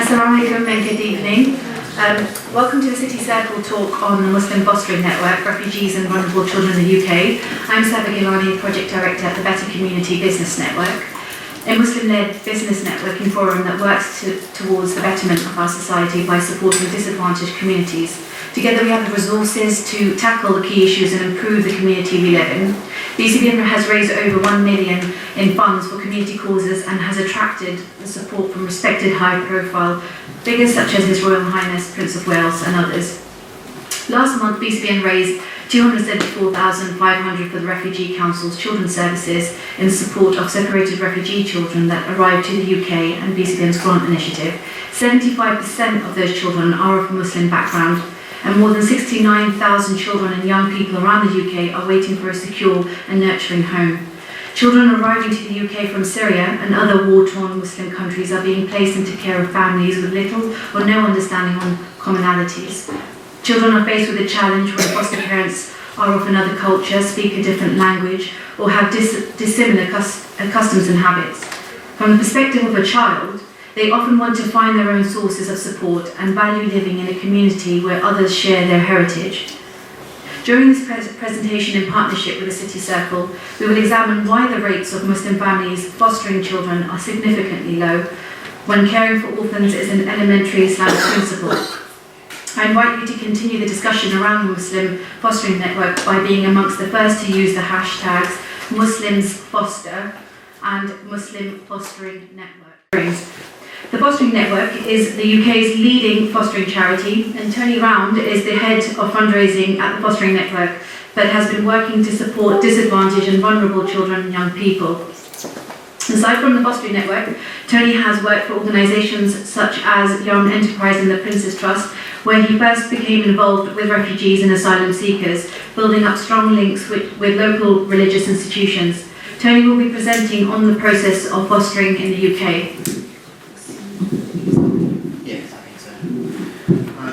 Assalamu alaikum and good evening. Welcome to the City Circle talk on the Muslim Fostering Network, Refugees and Vulnerable Children in the UK. I'm Saba Gilani, Project Director at the Better Community Business Network, a Muslim-led business networking forum that works towards the betterment of our society by supporting disadvantaged communities. Together we have the resources to tackle the key issues and improve the community we live in. BCBN has raised over 1 million in funds for community causes and has attracted the support from respected high-profile figures such as His Royal Highness Prince of Wales and others. Last month, BCBN raised $274,500 for the Refugee Council's Children's Services in support of separated refugee children that arrived to the UK and BCBN's grant initiative. 75% of those children are of a Muslim background, and more than 69,000 children and young people around the UK are waiting for a secure and nurturing home. Children arriving to the UK from Syria and other war-torn Muslim countries are being placed into care of families with little or no understanding on commonalities. Children are faced with a challenge when foster parents are of another culture, speak a different language, or have dissimilar customs and habits. From the perspective of a child, they often want to find their own sources of support and value living in a community where others share their heritage. During this presentation in partnership with the City Circle, we will examine why the rates of Muslim families fostering children are significantly low when caring for orphans is an elementary Islamic principle. I invite you to continue the discussion around the Muslim Fostering Network by being amongst the first to use the hashtags MuslimsFoster and Muslim Fostering Network. The Fostering Network is the UK's leading fostering charity, and Tony Round is the head of fundraising at the Fostering Network that has been working to support disadvantaged and vulnerable children and young people. Aside from the Fostering Network, Tony has worked for organisations such as Young Enterprise and the Prince's Trust, where he first became involved with refugees and asylum seekers, building up strong links with local religious institutions. Tony will be presenting on the process of fostering in the UK. Yes, I think so.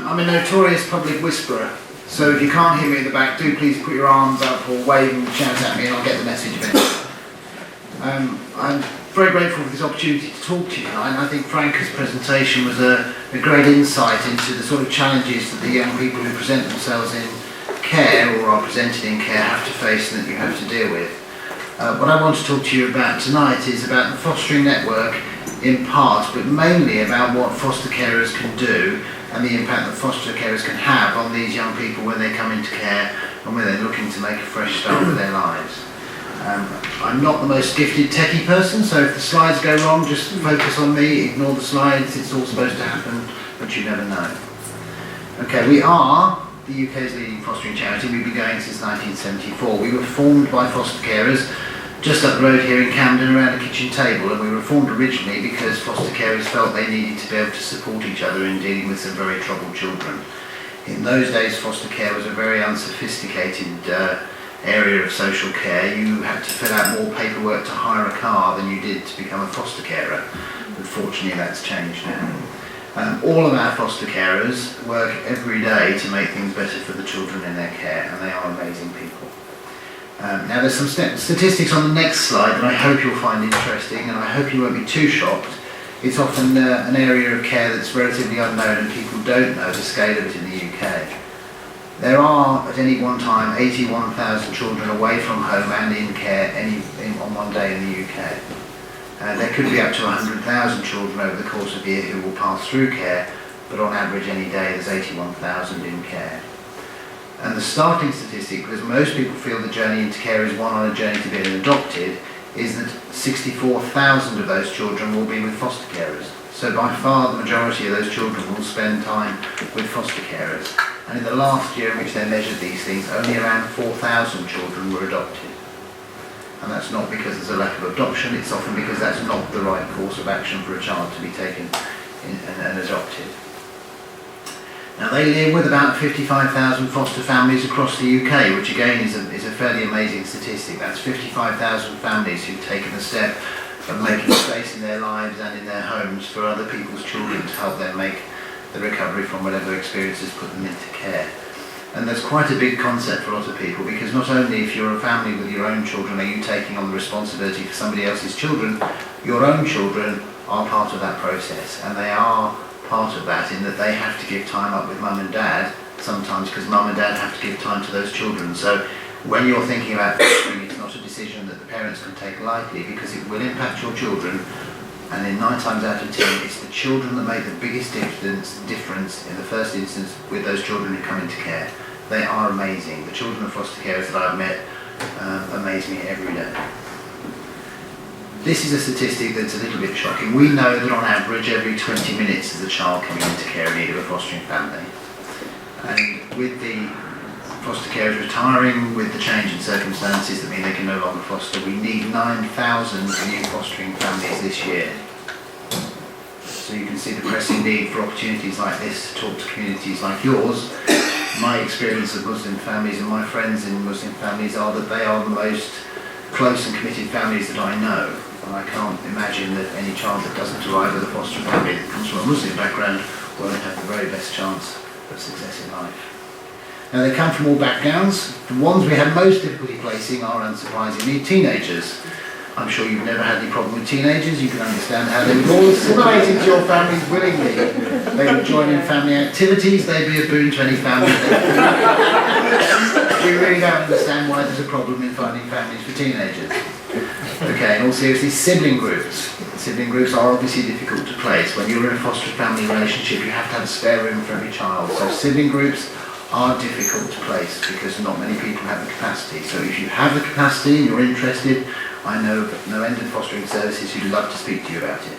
I'm a notorious public whisperer, so if you can't hear me in the back, do please put your arms up or wave and shout at me and I'll get the message eventually. I'm very grateful for this opportunity to talk to you tonight, and I think Franca's presentation was a great insight into the sort of challenges that the young people who present themselves in care or are presented in care have to face and that you have to deal with. What I want to talk to you about tonight is about the fostering network in part, but mainly about what foster carers can do and the impact that foster carers can have on these young people when they come into care and when they're looking to make a fresh start with their lives. I'm not the most gifted techie person, so if the slides go wrong, just focus on me, ignore the slides, it's all supposed to happen, but you never know. Okay, we are the UK's leading fostering charity. We've been going since 1974. We were formed by foster carers just up the road here in Camden around a kitchen table, and we were formed originally because foster carers felt they needed to be able to support each other in dealing with some very troubled children. In those days, foster care was a very unsophisticated area of social care. You had to fill out more paperwork to hire a car than you did to become a foster carer. Unfortunately, that's changed now. All of our foster carers work every day to make things better for the children in their care, and they are amazing people. Now there's some statistics on the next slide that I hope you'll find interesting, and I hope you won't be too shocked. It's often an area of care that's relatively unknown and people don't know the scale of it in the UK. There are at any one time 81,000 children away from home and in care on one day in the UK. There could be up to 100,000 children over the course of a year who will pass through care, but on average any day there's 81,000 in care. And the starting statistic, because most people feel the journey into care is one on a journey to being adopted, is that 64,000 of those children will be with foster carers. So by far the majority of those children will spend time with foster carers. And in the last year in which they measured these things, only around 4,000 children were adopted. And that's not because there's a lack of adoption, it's often because that's not the right course of action for a child to be taken and adopted. Now they live with about 55,000 foster families across the UK, which again is a fairly amazing statistic. That's 55,000 families who've taken the step of making space in their lives and in their homes for other people's children to help them make the recovery from whatever experiences put them into care. And that's quite a big concept for a lot of people, because not only if you're a family with your own children are you taking on the responsibility for somebody else's children, your own children are part of that process, and they are part of that, in that they have to give time up with mum and dad sometimes, because mum and dad have to give time to those children. So when you're thinking about fostering, it's not a decision that the parents can take lightly, because it will impact your children, and in 9 times out of 10 it's the children that make the biggest difference in the first instance with those children who come into care. They are amazing. The children of foster carers that I've met amaze me every day. This is a statistic that's a little bit shocking. We know that on average every 20 minutes there's a child coming into care in need of a fostering family. And with the foster carers retiring, with the change in circumstances that mean they can no longer foster, we need 9,000 new fostering families this year. So you can see the pressing need for opportunities like this to talk to communities like yours. My experience of Muslim families and my friends in Muslim families are that they are the most close and committed families that I know. And I can't imagine that any child that doesn't arrive with a foster family that comes from a Muslim background won't have the very best chance of success in life. Now, they come from all backgrounds. The ones we have most difficulty placing are, unsurprisingly, teenagers. I'm sure you've never had any problem with teenagers. You can understand how they would all assimilate into your families willingly. They would join in family activities. They'd be a boon to any family. We really don't understand why there's a problem in finding families for teenagers. Okay, in all seriousness, sibling groups. Sibling groups are obviously difficult to place. When you're in a foster family relationship, you have to have a spare room for every child. So sibling groups are difficult to place because not many people have the capacity. So if you have the capacity and you're interested, I know of no end of fostering services who'd love to speak to you about it.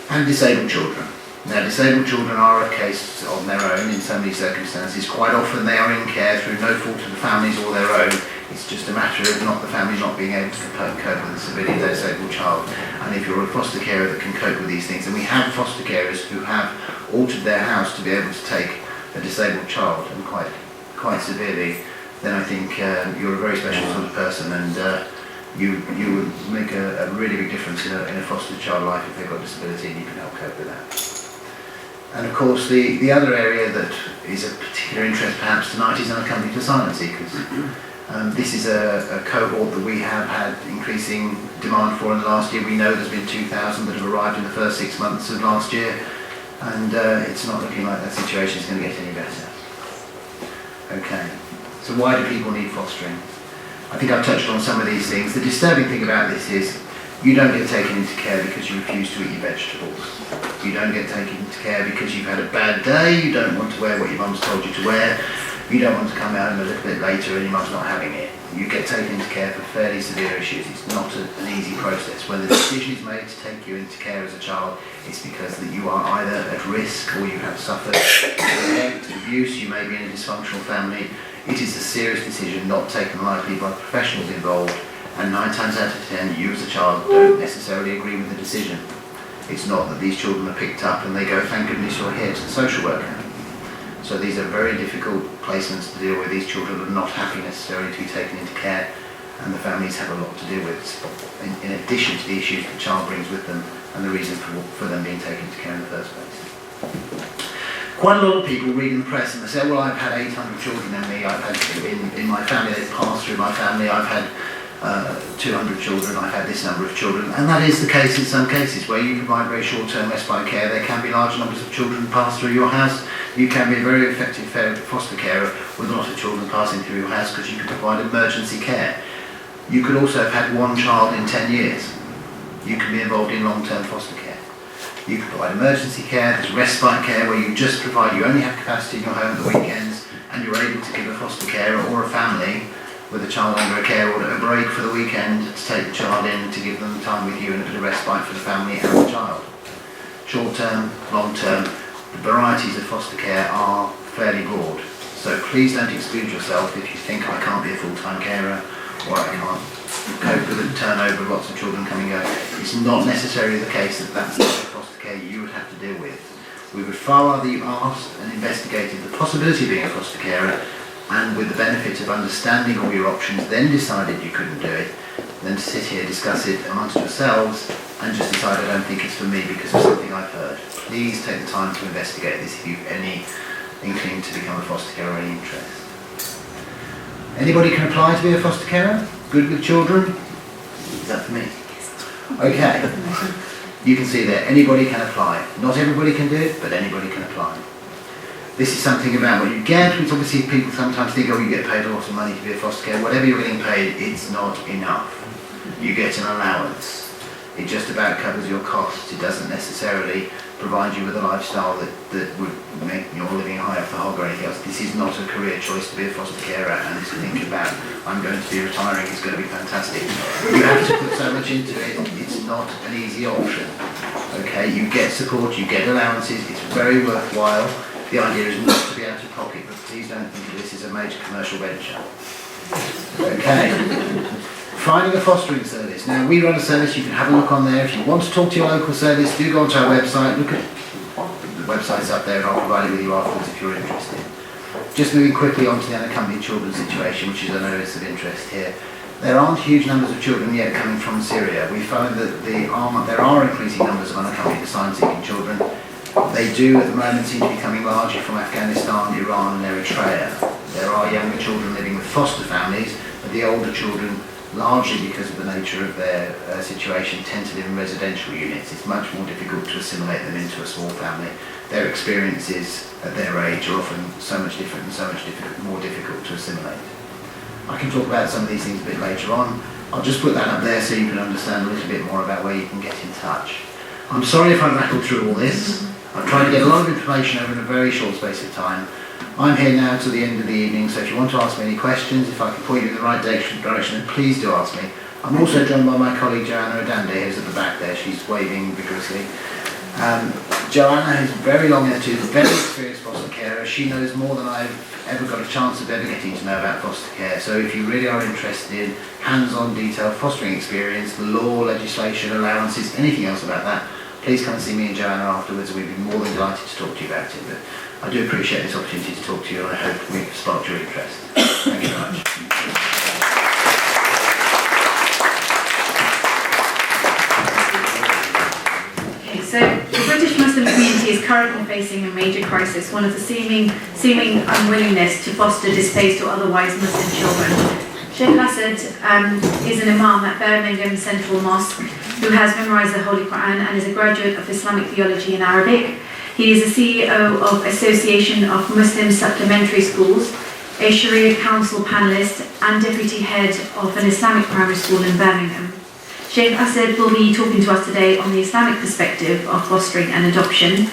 And disabled children. Now, disabled children are a case on their own in so many circumstances. Quite often they are in care through no fault of the families or their own. It's just a matter of the family not being able to cope with a severely disabled child. And if you're a foster carer that can cope with these things, and we have foster carers who have altered their house to be able to take a disabled child, and quite severely, then I think you're a very special sort of person, and you would make a really big difference in a foster child life if they've got disability, and you can help cope with that. And of course, the other area that is of particular interest perhaps tonight is unaccompanied asylum seekers. This is a cohort that we have had increasing demand for in the last year. We know there's been 2,000 that have arrived in the first 6 months of last year, and it's not looking like that situation is going to get any better. Okay, so why do people need fostering? I think I've touched on some of these things. The disturbing thing about this is you don't get taken into care because you refuse to eat your vegetables. You don't get taken into care because you've had a bad day, you don't want to wear what your mum's told you to wear, you don't want to come home a little bit later and your mum's not having it. You get taken into care for fairly severe issues. It's not an easy process. When the decision is made to take you into care as a child, it's because that you are either at risk or you have suffered neglect, abuse, you may be in a dysfunctional family. It is a serious decision not taken lightly by professionals involved, and 9 times out of 10 you as a child don't necessarily agree with the decision. It's not that these children are picked up and they go, thank goodness you're here, to the social worker. So these are very difficult placements to deal with. These children are not happy necessarily to be taken into care, and the families have a lot to do with, in addition to the issues the child brings with them and the reason for them being taken into care in the first place. Quite a lot of people read in the press and they say, well, I've had 800 children in me, I've had in my family, they've passed through my family, I've had 200 children, I've had this number of children, and that is the case in some cases where you provide very short-term respite care. There can be large numbers of children pass through your house. You can be a very effective foster carer with a lot of children passing through your house because you can provide emergency care. You could also have had 1 child in 10 years. You can be involved in long-term foster care. You can provide emergency care, there's respite care where you just provide, you only have capacity in your home at the weekends, and you're able to give a foster carer or a family with a child under a care order a break for the weekend to take the child in, to give them time with you and a bit of respite for the family and the child. Short term, long term, the varieties of foster care are fairly broad. So please don't exclude yourself if you think I can't be a full-time carer or I can't cope with the turnover of lots of children coming and going. It's not necessarily the case that that's the foster care you would have to deal with. We would far rather you asked and investigated the possibility of being a foster carer, and with the benefit of understanding all your options, then decided you couldn't do it, than to sit here, discuss it amongst yourselves, and just decide I don't think it's for me because of something I've heard. Please take the time to investigate this if you've any inkling to become a foster carer or any interest. Anybody can apply to be a foster carer? Good with children? Is that for me? Okay. You can see there, anybody can apply. Not everybody can do it, but anybody can apply. This is something about what you get, which obviously people sometimes think, oh, you get paid a lot of money to be a foster care. Whatever you're getting paid, it's not enough. You get an allowance. It just about covers your costs. It doesn't necessarily provide you with a lifestyle that would make your living high off the hog or anything else. This is not a career choice to be a foster carer and to think about, I'm going to be retiring, it's going to be fantastic. You have to put so much into it, it's not an easy option. Okay, you get support, you get allowances, it's very worthwhile. The idea is not to be out of pocket, but please don't think of this as a major commercial venture. Okay. Finding a fostering service. Now, we run a service, you can have a look on there. If you want to talk to your local service, do go onto our website, look at the website's up there and I'll provide it with you afterwards if you're interested. Just moving quickly on to the unaccompanied children situation, which is an area of interest here. There aren't huge numbers of children yet coming from Syria. We find that there are increasing numbers of unaccompanied asylum-seeking children. They do at the moment seem to be coming largely from Afghanistan, Iran and Eritrea. There are younger children living with foster families, but the older children, largely because of the nature of their situation, tend to live in residential units. It's much more difficult to assimilate them into a small family. Their experiences at their age are often so much different and so much more difficult to assimilate. I can talk about some of these things a bit later on. I'll just put that up there so you can understand a little bit more about where you can get in touch. I'm sorry if I rattled through all this. I've tried to get a lot of information over in a very short space of time. I'm here now till the end of the evening, so if you want to ask me any questions, if I can point you in the right direction, then please do ask me. I'm also joined by my colleague Joanna Odande, who's at the back there. She's waving vigorously. Joanna is very long in the tooth, very experienced foster carer. She knows more than I've ever got a chance of ever getting to know about foster care. So if you really are interested in hands-on detailed fostering experience, the law, legislation, allowances, anything else about that, please come and see me and Joanna afterwards. We'd be more than delighted to talk to you about it. But I do appreciate this opportunity to talk to you and I hope we've sparked your interest. Thank you very much. Okay, so the British Muslim community is currently facing a major crisis, one of the seeming unwillingness to foster displaced or otherwise Muslim children. Sheikh Asad is an imam at Birmingham Central Mosque who has memorized the Holy Quran and is a graduate of Islamic theology and Arabic. He is the CEO of Association of Muslim Supplementary Schools, a Sharia Council panelist and deputy head of an Islamic primary school in Birmingham. Sheikh Asad will be talking to us today on the Islamic perspective of fostering and adoption.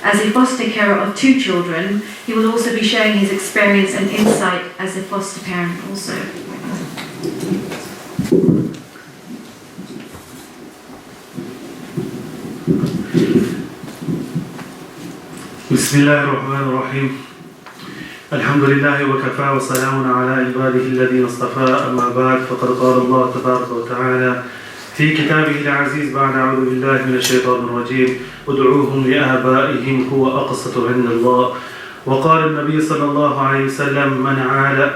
As a foster carer of 2 children, he will also be sharing his experience and insight as a foster parent also. بسم الله الرحمن الرحيم الحمد لله وكفى وسلام على عباده الذين اصطفى أما بعد فقد قال الله تبارك وتعالى في كتابه العزيز بعد أعوذ بالله من الشيطان الرجيم ادعوهم لآبائهم هو أقسط عند الله وقال النبي صلى الله عليه وسلم من عال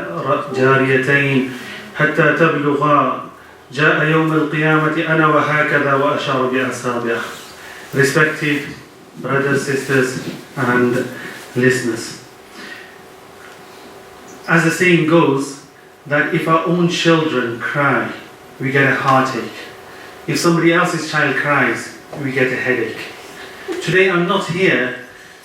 جاريتين حتى تبلغا جاء يوم القيامة أنا وهكذا وأشار بأصابعه. Respected brothers, sisters and listeners, as the saying goes, that if our own children cry, we get a heartache. If somebody else's child cries, we get a headache. Today I'm not here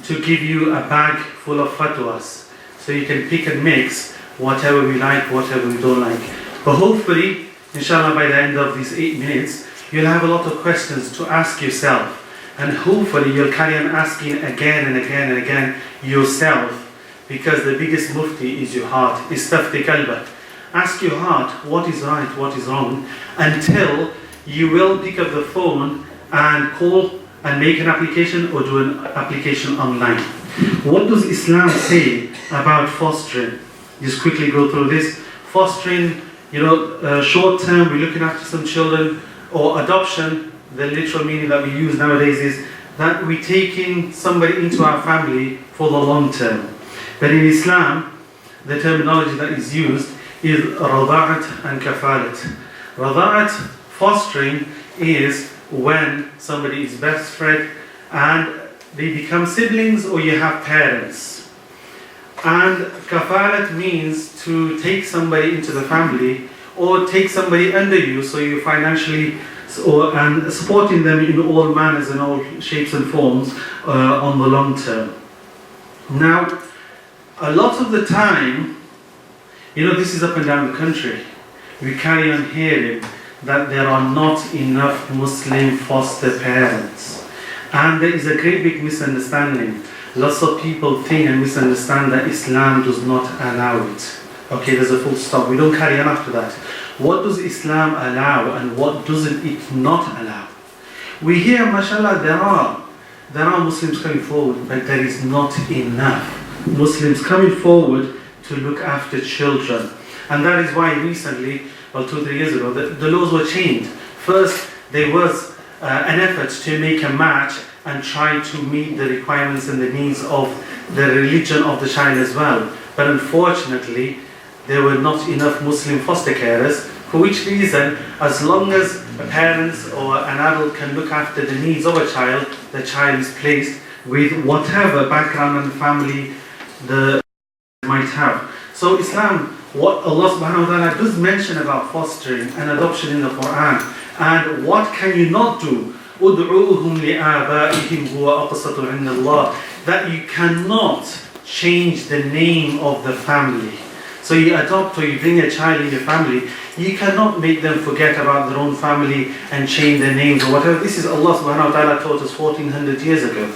to give you a bag full of fatwas, so you can pick and mix whatever we like, whatever we don't like. But hopefully, inshallah, by the end of these 8 minutes, you'll have a lot of questions to ask yourself. And hopefully you'll carry on asking again and again and again yourself, because the biggest mufti is your heart. Istafti qalbak. Ask your heart what is right, what is wrong, until you will pick up the phone and call and make an application or do an application online. What does Islam say about fostering? Just quickly go through this. Fostering, short term, we're looking after some children, or adoption, the literal meaning that we use nowadays is that we're taking somebody into our family for the long term. But in Islam, the terminology that is used is rada'at and kafalat. Rada'at, fostering, is when somebody is breastfed and they become siblings or you have parents. And kafalat means to take somebody into the family or take somebody under you so you're financially and supporting them in all manners and all shapes and forms on the long term. Now, a lot of the time, this is up and down the country. We carry on hearing that there are not enough Muslim foster parents. And there is a great big misunderstanding. Lots of people think and misunderstand that Islam does not allow it. Okay, there's a full stop. We don't carry on after that. What does Islam allow and what doesn't it not allow? We hear, mashallah, there are Muslims coming forward, but there is not enough Muslims coming forward to look after children. And that is why recently, 2-3 years ago, the laws were changed. First, there was an effort to make a match and try to meet the requirements and the needs of the religion of the child as well. But unfortunately, there were not enough Muslim foster carers, for which reason, as long as a parent or an adult can look after the needs of a child, the child is placed with whatever background and family the might have. So Islam, what Allah subhanahu wa ta'ala does mention about fostering and adoption in the Quran, and what can you not do? أُدْعُوهُمْ لِآبَائِهِمْ هُوَ أَقْسَطُ عِنْدَ اللَّهِ. That you cannot change the name of the family. So you adopt or you bring a child in your family, you cannot make them forget about their own family and change their names or whatever. This is Allah subhanahu wa ta'ala taught us 1400 years ago.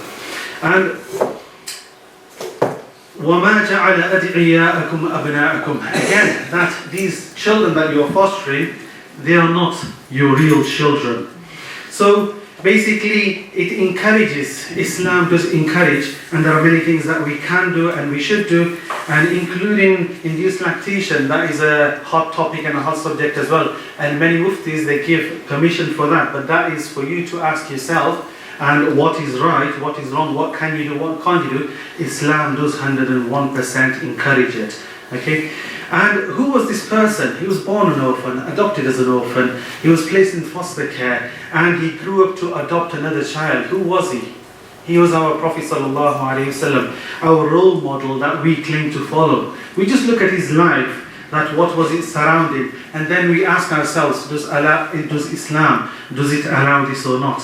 And وَمَا جَعَلَ أَدْعِيَاءَكُمْ أَبْنَاءَكُمْ. Again, that these children that you are fostering, they are not your real children. So basically it encourages, Islam does encourage, and there are many things that we can do and we should do, and including induced lactation. That is a hot topic and a hot subject as well, and many muftis, they give permission for that, but that is for you to ask yourself, and what is right, what is wrong, what can you do, what can't you do. Islam does 101% encourage it. Okay? And who was this person? He was born an orphan, adopted as an orphan, he was placed in foster care, and he grew up to adopt another child. Who was he? He was our Prophet sallallahu alaihi wasallam, our role model that we claim to follow. We just look at his life, that what was it surrounding, and then we ask ourselves, does Islam, does it allow this or not?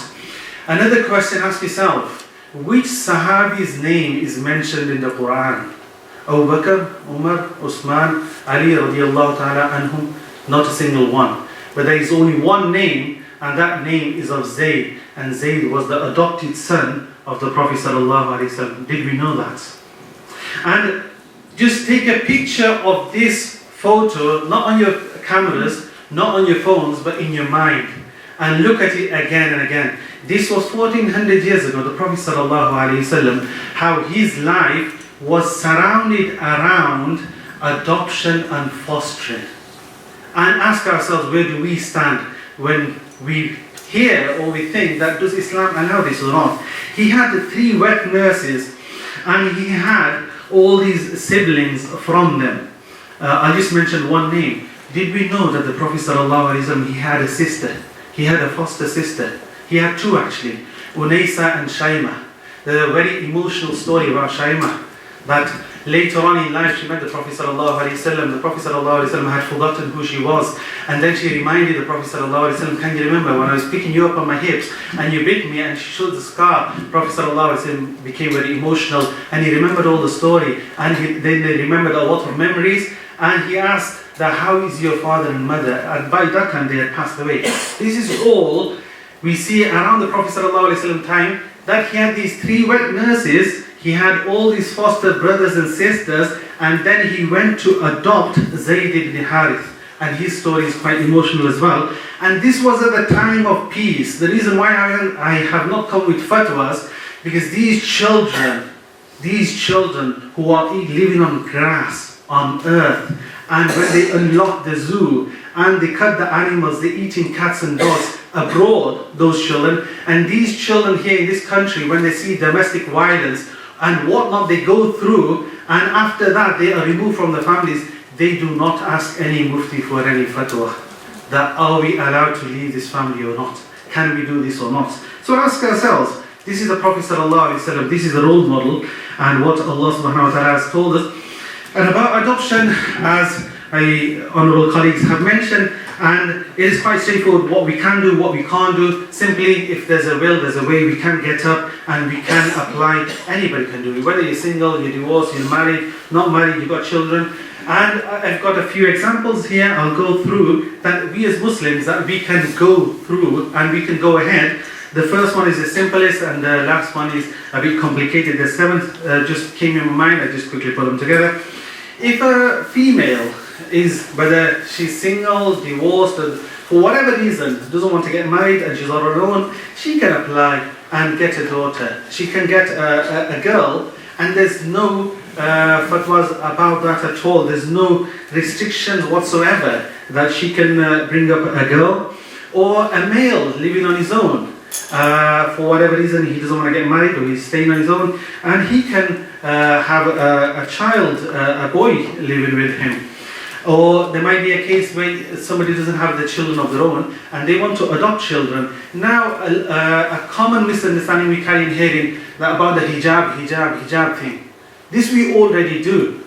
Another question, ask yourself, which Sahabi's name is mentioned in the Quran? Abu Bakr, Umar, Usman, Ali radiallahu ta'ala anhum, not a single one. But there is only one name, and that name is of Zayd, and Zayd was the adopted son of the Prophet sallallahu alaihi wasallam. Did we know that? And just take a picture of this photo, not on your cameras, not on your phones, but in your mind, and look at it again and again. This was 1400 years ago, the Prophet sallallahu alaihi wasallam, how his life was surrounded around adoption and fostering. And ask ourselves, where do we stand when we hear or we think that does Islam allow this or not? He had 3 wet nurses, and he had all these siblings from them. I just mentioned one name. Did we know that the Prophet ﷺ, he had a sister? He had a foster sister. He had 2 actually, Unaysa and Shaima. There's a very emotional story about Shaima, that later on in life she met the Prophet ﷺ. The Prophet ﷺ had forgotten who she was, and then she reminded the Prophet ﷺ, can you remember when I was picking you up on my hips and you bit me, and she showed the scar. The Prophet ﷺ became very emotional, and he remembered all the story, and then they remembered a lot of memories, and he asked that how is your father and mother, and by that time they had passed away. This is all we see around the Prophet ﷺ time, that he had these 3 wet nurses. He had all these foster brothers and sisters, and then he went to adopt Zayd ibn Harith, and his story is quite emotional as well. And this was at the time of peace. The reason why I have not come with fatwas, because these children who are living on grass, on earth, and when they unlock the zoo and they cut the animals, they're eating cats and dogs abroad, those children, and these children here in this country, when they see domestic violence and whatnot they go through, and after that they are removed from the families, they do not ask any mufti for any fatwa. That are we allowed to leave this family or not? Can we do this or not? So ask ourselves, this is the Prophet ﷺ, this is the role model, and what Allah subhanahu wa ta'ala has told us. And about adoption, as honourable colleagues have mentioned, and it is quite straightforward what we can do, what we can't do. Simply, if there's a will, there's a way. We can get up and we can apply. Anybody can do it, whether you're single, you're divorced, you're married, not married, you've got children. And I've got a few examples here I'll go through that we as Muslims, that we can go through and we can go ahead. The first one is the simplest and the last one is a bit complicated. The seventh just came in my mind, I just quickly put them together. If a female is, whether she's single, divorced, or for whatever reason, doesn't want to get married and she's on her own, she can apply and get a daughter. She can get a girl, and there's no fatwas about that at all. There's no restrictions whatsoever that she can bring up a girl. Or a male living on his own. For whatever reason, he doesn't want to get married or he's staying on his own, and he can have a child, a boy living with him. Or there might be a case where somebody doesn't have the children of their own and they want to adopt children. Now, a common misunderstanding we carry in hearing that about the hijab thing. This we already do.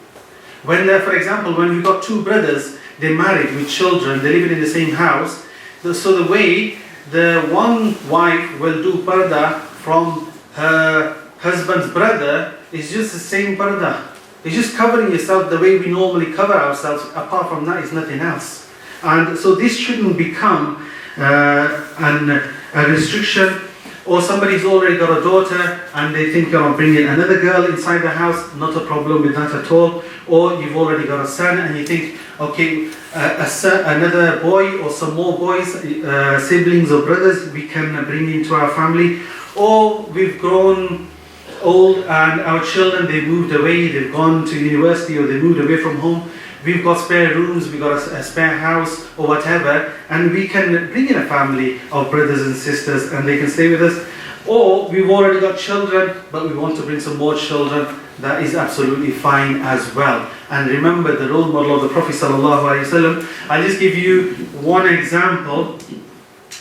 When, for example, when we got two brothers, they're married with children, they're living in the same house. So the way the one wife will do parda from her husband's brother is just the same parda. It's just covering yourself the way we normally cover ourselves. Apart from that, is nothing else. And so this shouldn't become a restriction. Or somebody's already got a daughter and they think you're bringing another girl inside the house, not a problem with that at all. Or you've already got a son and you think, okay, another boy or some more boys, siblings or brothers, we can bring into our family. Or we've grown old and our children, they moved away, they've gone to university or they moved away from home. We've got spare rooms, we've got a spare house or whatever, and we can bring in a family of brothers and sisters and they can stay with us. Or we've already got children, but we want to bring some more children. That is absolutely fine as well. And remember the role model of the Prophet ﷺ. I'll just give you one example.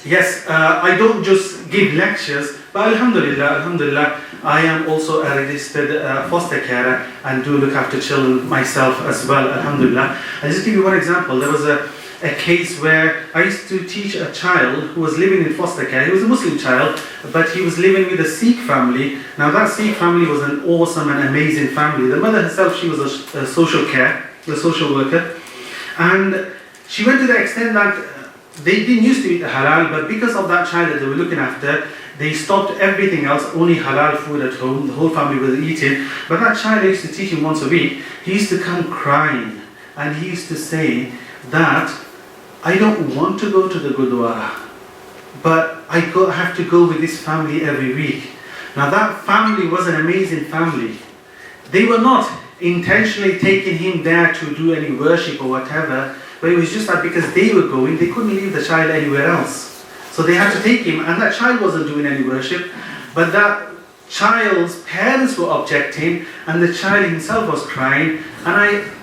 Yes, I don't just give lectures, but alhamdulillah, I am also a registered foster carer and do look after children myself as well, alhamdulillah. I'll just give you one example. There was a case where I used to teach a child who was living in foster care. He was a Muslim child, but he was living with a Sikh family. Now that Sikh family was an awesome and amazing family. The mother herself, she was a social worker. And she went to the extent that they didn't used to eat halal, but because of that child that they were looking after, they stopped everything else, only halal food at home. The whole family was eating. But that child, I used to teach him once a week. He used to come crying. And he used to say that, I don't want to go to the Gurdwara, but I have to go with this family every week. Now that family was an amazing family. They were not intentionally taking him there to do any worship or whatever, but it was just that because they were going, they couldn't leave the child anywhere else. So they had to take him, and that child wasn't doing any worship, but that child's parents were objecting, and the child himself was crying, and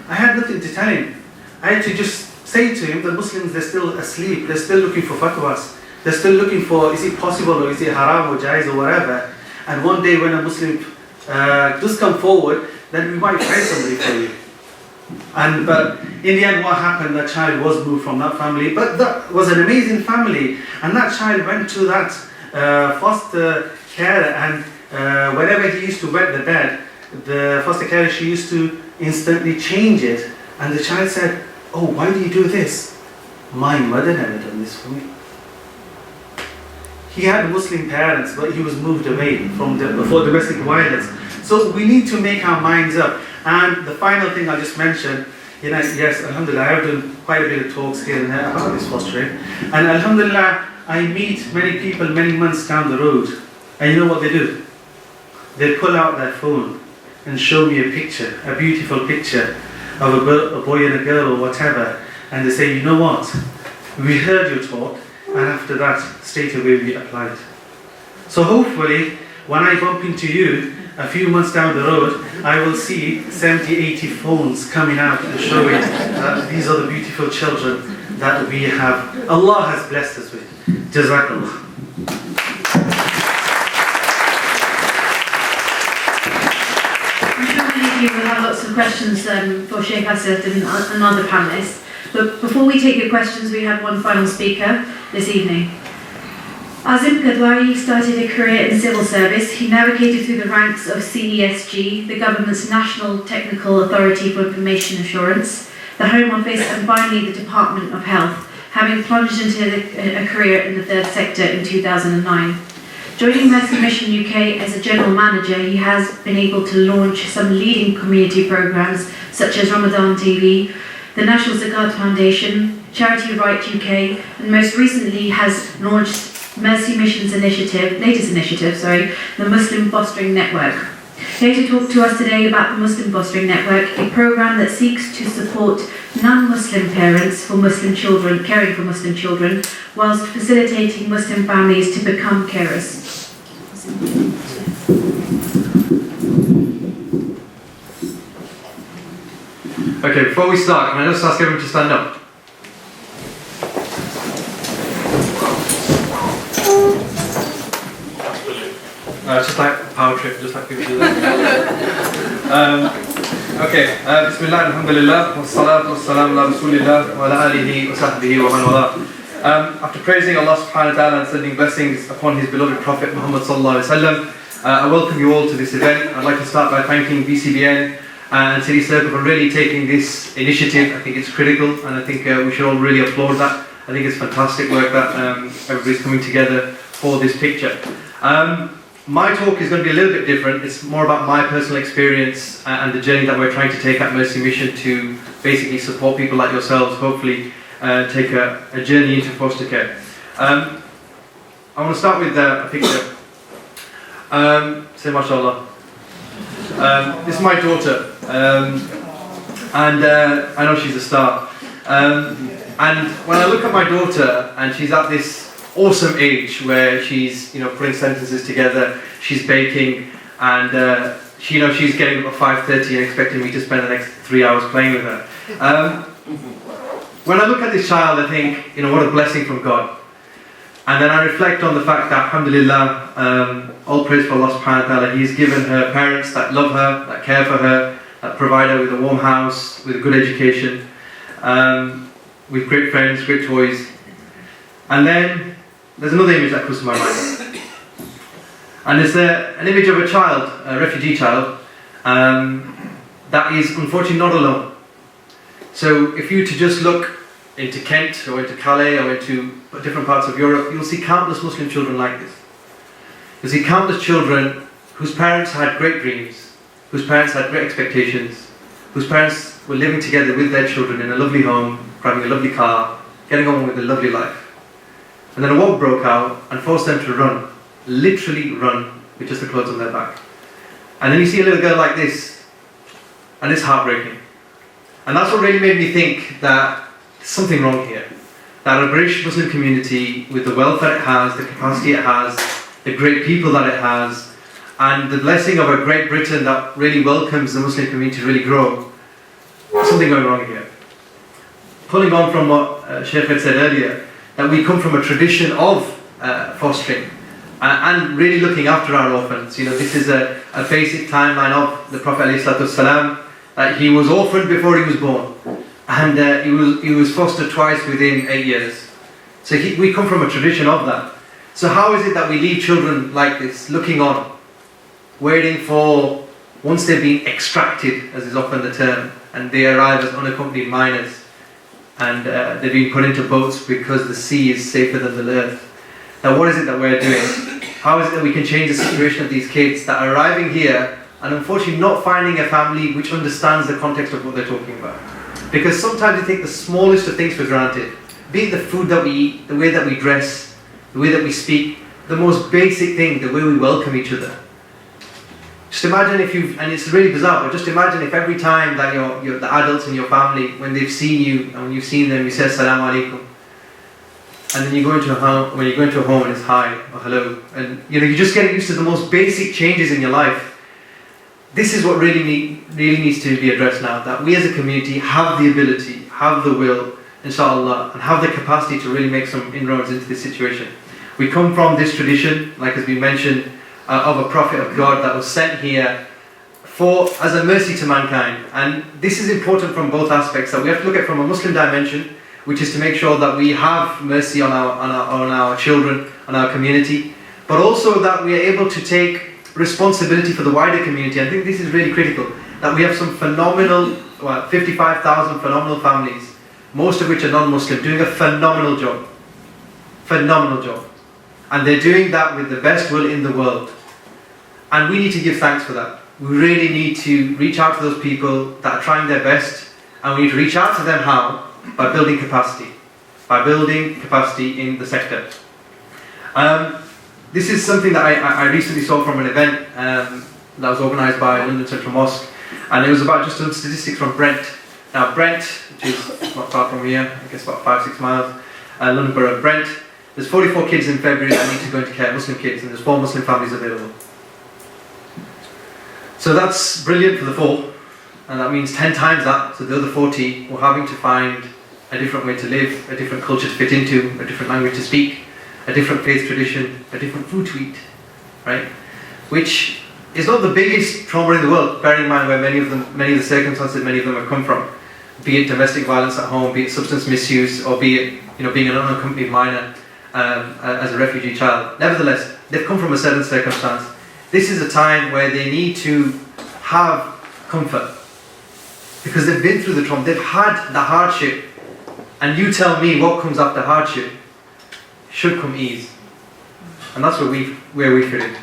I had nothing to tell him. I had to just say to him, the Muslims, they're still asleep, they're still looking for fatwas, they're still looking for, is it possible, or is it haram or jaiz or whatever, and one day when a Muslim does come forward, then we might find somebody for you. But in the end, what happened, that child was moved from that family, but that was an amazing family, and that child went to that foster carer, and whenever he used to wet the bed, the foster carer, she used to instantly change it, and the child said, oh, why do you do this? My mother never done this for me. He had Muslim parents, but he was moved away for domestic violence. So we need to make our minds up. And the final thing I'll just mention, yes, alhamdulillah, I have done quite a bit of talks here and there about this fostering. And alhamdulillah, I meet many people many months down the road. And you know what they do? They pull out their phone and show me a picture, a beautiful picture of a boy and a girl or whatever. And they say, you know what? We heard your talk, and after that, straight away we applied. So hopefully, when I bump into you, a few months down the road, I will see 70, 80 phones coming out and showing that these are the beautiful children that we have. Allah has blessed us with. Jazakallah. We don't believe you will have lots of questions for Sheikh Asad and other panellists. But before we take your questions, we have one final speaker this evening. Azim Kadwari started a career in civil service. He navigated through the ranks of CESG, the government's National Technical Authority for Information Assurance, the Home Office, and finally the Department of Health, having plunged into a career in the third sector in 2009. Joining Mercy Mission UK as a general manager, he has been able to launch some leading community programmes such as Ramadan TV, the National Zakat Foundation, Charity Right UK, and most recently has launched Mercy Mission's latest initiative, the Muslim Fostering Network. Here to talk to us today about the Muslim Fostering Network, a programme that seeks to support non-Muslim parents for Muslim children, caring for Muslim children, whilst facilitating Muslim families to become carers. Okay, before we start, can I just ask everyone to stand up? Just like power trip, just like people do that. Okay, Bismillah, alhamdulillah, wa salatu wa salam ala rasulillah wa ala alihi wa sahbihi wa man wala. After praising Allah subhanahu wa ta'ala and sending blessings upon His beloved Prophet Muhammad sallallahu alaihi wasallam, I welcome you all to this event. I'd like to start by thanking BCBN and City Circle for really taking this initiative. I think it's critical, and I think we should all really applaud that. I think it's fantastic work that everybody's coming together for this picture. My talk is going to be a little bit different. It's more about my personal experience and the journey that we're trying to take at Mercy Mission to basically support people like yourselves, hopefully take a journey into foster care. I want to start with a picture. Say mashallah. This is my daughter, and I know she's a star. And when I look at my daughter, and she's at this awesome age where she's putting sentences together, she's baking, and she's getting up at 5:30 and expecting me to spend the next 3 hours playing with her. When I look at this child, I think, what a blessing from God. And then I reflect on the fact that, alhamdulillah, all praise for Allah subhanahu wa ta'ala, He's given her parents that love her, that care for her, that provide her with a warm house, with a good education, with great friends, great toys. And then there's another image that comes to my mind. And it's an image of a child, a refugee child, that is unfortunately not alone. So if you were to just look into Kent or into Calais or into different parts of Europe, you'll see countless Muslim children like this. You'll see countless children whose parents had great dreams, whose parents had great expectations, whose parents were living together with their children in a lovely home, driving a lovely car, getting on with a lovely life. And then a war broke out and forced them to run, literally run, with just the clothes on their back. And then you see a little girl like this, and it's heartbreaking. And that's what really made me think that there's something wrong here. That a British Muslim community, with the wealth that it has, the capacity it has, the great people that it has, and the blessing of a Great Britain that really welcomes the Muslim community to really grow, there's something going wrong here. Pulling on from what Sheikh had said earlier, that we come from a tradition of fostering and really looking after our orphans. This is a basic timeline of the Prophet ﷺ, that he was orphaned before he was born, and he was fostered twice within 8 years. So we come from a tradition of that. So how is it that we leave children like this, looking on, waiting for, once they've been extracted, as is often the term, and they arrive as unaccompanied minors, and they're being put into boats because the sea is safer than the earth. Now what is it that we're doing? How is it that we can change the situation of these kids that are arriving here and unfortunately not finding a family which understands the context of what they're talking about? Because sometimes we take the smallest of things for granted, be it the food that we eat, the way that we dress, the way that we speak, the most basic thing, the way we welcome each other. Just imagine and it's really bizarre, but just imagine if every time that the adults in your family, when they've seen you and when you've seen them, you say Assalamu alaikum. And then you go into a home, when you go into a home and it's hi or hello. And you just get used to the most basic changes in your life. This is what really needs to be addressed now, that we as a community have the ability, have the will, inshallah, and have the capacity to really make some inroads into this situation. We come from this tradition, like has been mentioned, of a prophet of God that was sent here as a mercy to mankind. And this is important from both aspects, that we have to look at from a Muslim dimension, which is to make sure that we have mercy on our children, on our community, but also that we are able to take responsibility for the wider community. I think this is really critical, that we have some phenomenal, 55,000 phenomenal families, most of which are non-Muslim, doing a phenomenal job. Phenomenal job. And they're doing that with the best will in the world. And we need to give thanks for that. We really need to reach out to those people that are trying their best, and we need to reach out to them how? By building capacity. By building capacity in the sector. This is something that I recently saw from an event that was organised by London Central Mosque, and it was about just some statistics from Brent. Now Brent, which is not far from here, I guess about 5-6 miles, London Borough of Brent, there's 44 kids in February that need to go into care, Muslim kids, and there's 4 Muslim families available. So that's brilliant for the 4, and that means 10 times that, so the other 40 were having to find a different way to live, a different culture to fit into, a different language to speak, a different faith tradition, a different food to eat, right? Which is not the biggest trauma in the world, bearing in mind where many of the circumstances many of them have come from, be it domestic violence at home, be it substance misuse, or be it being an unaccompanied minor as a refugee child. Nevertheless, they've come from a certain circumstance. This is a time where they need to have comfort, because they've been through the trauma, they've had the hardship, and you tell me what comes after hardship. Should come ease, and that's where we fit in.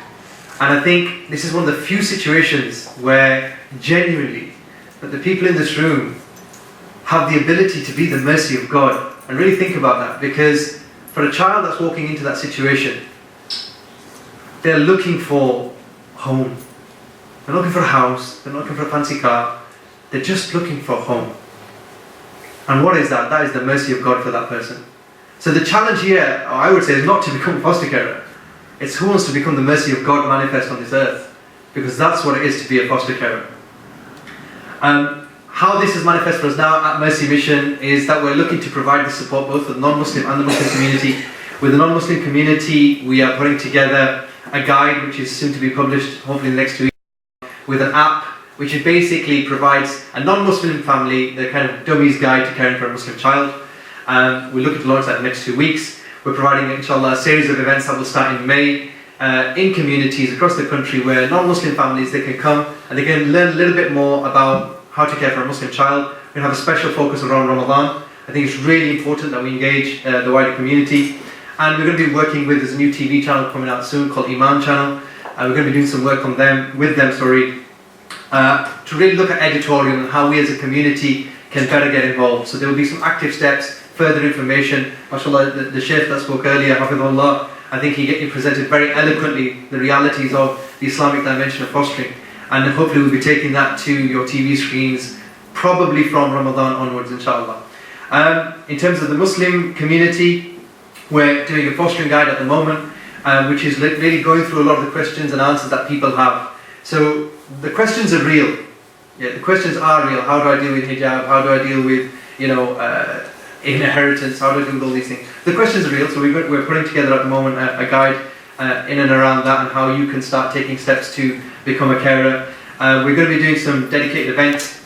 And I think this is one of the few situations where genuinely that the people in this room have the ability to be the mercy of God, and really think about that, because for a child that's walking into that situation, they're looking for home, they're looking for a house, they're not looking for a fancy car, they're just looking for home. And what is that? That is the mercy of God for that person. So the challenge here, I would say, is not to become a foster carer. It's who wants to become the mercy of God manifest on this earth, because that's what it is to be a foster carer. How this is manifest for us now at Mercy Mission is that we're looking to provide the support both for the non-Muslim and the Muslim community. With the non-Muslim community, we are putting together a guide which is soon to be published, hopefully in the next 2 weeks, with an app which basically provides a non-Muslim family the kind of dummy's guide to caring for a Muslim child. We're looking to launch that in the next 2 weeks. We're providing, inshallah, a series of events that will start in May in communities across the country where non-Muslim families, they can come and they can learn a little bit more about how to care for a Muslim child. We're going to have a special focus around Ramadan. I think it's really important that we engage the wider community. And we're going to be working with, there's a new TV channel coming out soon called Iman Channel. We're going to be doing some work with them, to really look at editorial and how we as a community can better get involved. So there will be some active steps, further information. MashaAllah, the Shaykh that spoke earlier, Hafidhullah, I think he presented very eloquently the realities of the Islamic dimension of fostering. And hopefully we'll be taking that to your TV screens, probably from Ramadan onwards, inshallah. In terms of the Muslim community, we're doing a fostering guide at the moment, which is really going through a lot of the questions and answers that people have. So the questions are real. Yeah, the questions are real. How do I deal with hijab? How do I deal with, inheritance? How do I deal with all these things? The questions are real. So we're putting together at the moment a guide in and around that, and how you can start taking steps to become a carer. We're going to be doing some dedicated events,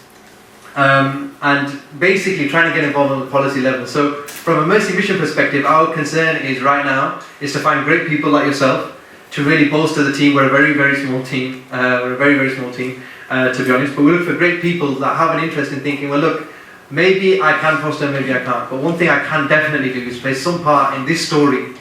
and basically trying to get involved on the policy level. So from a Mercy Mission perspective, our concern is right now is to find great people like yourself to really bolster the team. We're a very, very small team. To be honest, but we look for great people that have an interest in thinking, well look, maybe I can foster, maybe I can't, but one thing I can definitely do is play some part in this story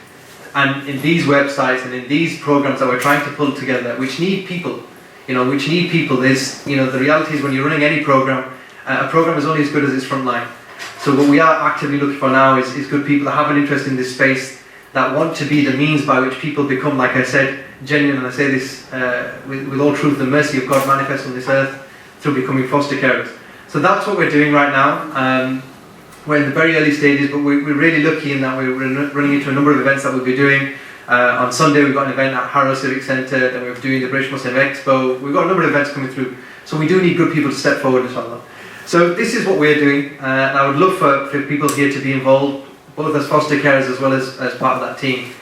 and in these websites and in these programs that we're trying to pull together, which need people. There's, the reality is when you're running any program, a program is only as good as its front line. So what we are actively looking for now is good people that have an interest in this space, that want to be the means by which people become, like I said, genuine, and I say this with all truth, the mercy of God manifests on this earth through becoming foster carers. So that's what we're doing right now. We're in the very early stages, but we're really lucky in that we're running into a number of events that we'll be doing. On Sunday we've got an event at Harrow Civic Centre, then we're doing the British Muslim Expo. We've got a number of events coming through, so we do need good people to step forward, inshallah. So this is what we're doing, and I would love for people here to be involved, both as foster carers as well as part of that team.